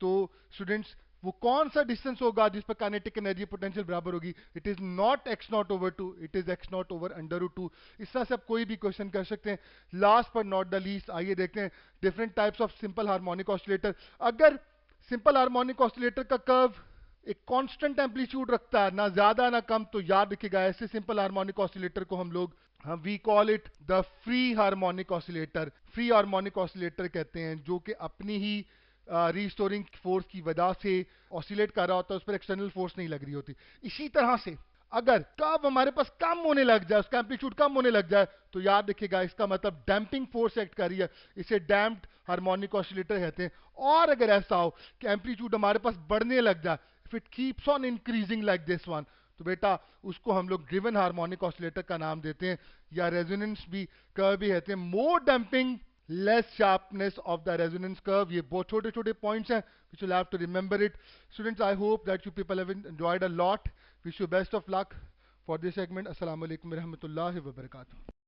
तो स्टूडेंट्स वो कौन सा डिस्टेंस होगा जिस पर काइनेटिक एनर्जी पोटेंशियल बराबर होगी? It is not x not over 2, it is x not over √2। इस तरह से आप कोई भी क्वेश्चन कर सकते हैं। लास्ट पर नॉट द लीस्ट, आइए देखते हैं different types of simple harmonic oscillator. अगर सिंपल हार्मोनिक ऑसिलेटर का कर्व एक कांस्टेंट एम्पलीट्यूड रखता है, ना ज्यादा ना कम, तो याद रखिएगा ऐसे सिंपल हार्मोनिक ऑसिलेटर को हम we call it the free harmonic oscillator. Free harmonic oscillator कहते हैं जो कि अपनी ही रिस्टोरिंग फोर्स की वजह से ऑसिलेट कर रहा होता है, उस पर एक्सटर्नल फोर्स नहीं लग रही होती। इसी तरह से अगर कर्व हमारे पास कम होने लग जाए, उसका एम्पलीट्यूड कम होने लग जाए, तो याद रखिएगा इसका मतलब डैम्पिंग फोर्स एक्ट कर रही है, इसे डैम्प्ड हार्मोनिक ऑसिलेटर कहते हैं। और अगर ऐसा हो कि एम्पलीट्यूड हमारे पास बढ़ने लग जाए, if it keeps on increasing like this one, तो बेटा उसको हम लोग ड्रिवन हार्मोनिक ऑसिलेटर का नाम देते हैं, या रेजोनेंस भी कर्व भी कहते हैं। More damping, less sharpness of the resonance curve. ये बहुत छोटे छोटे पॉइंट्स हैं which you'll have to remember it. Students, I hope that you people have enjoyed a lot. Wish you best of luck for this segment. Assalamu alaikum warahmatullahi wabarakatuh.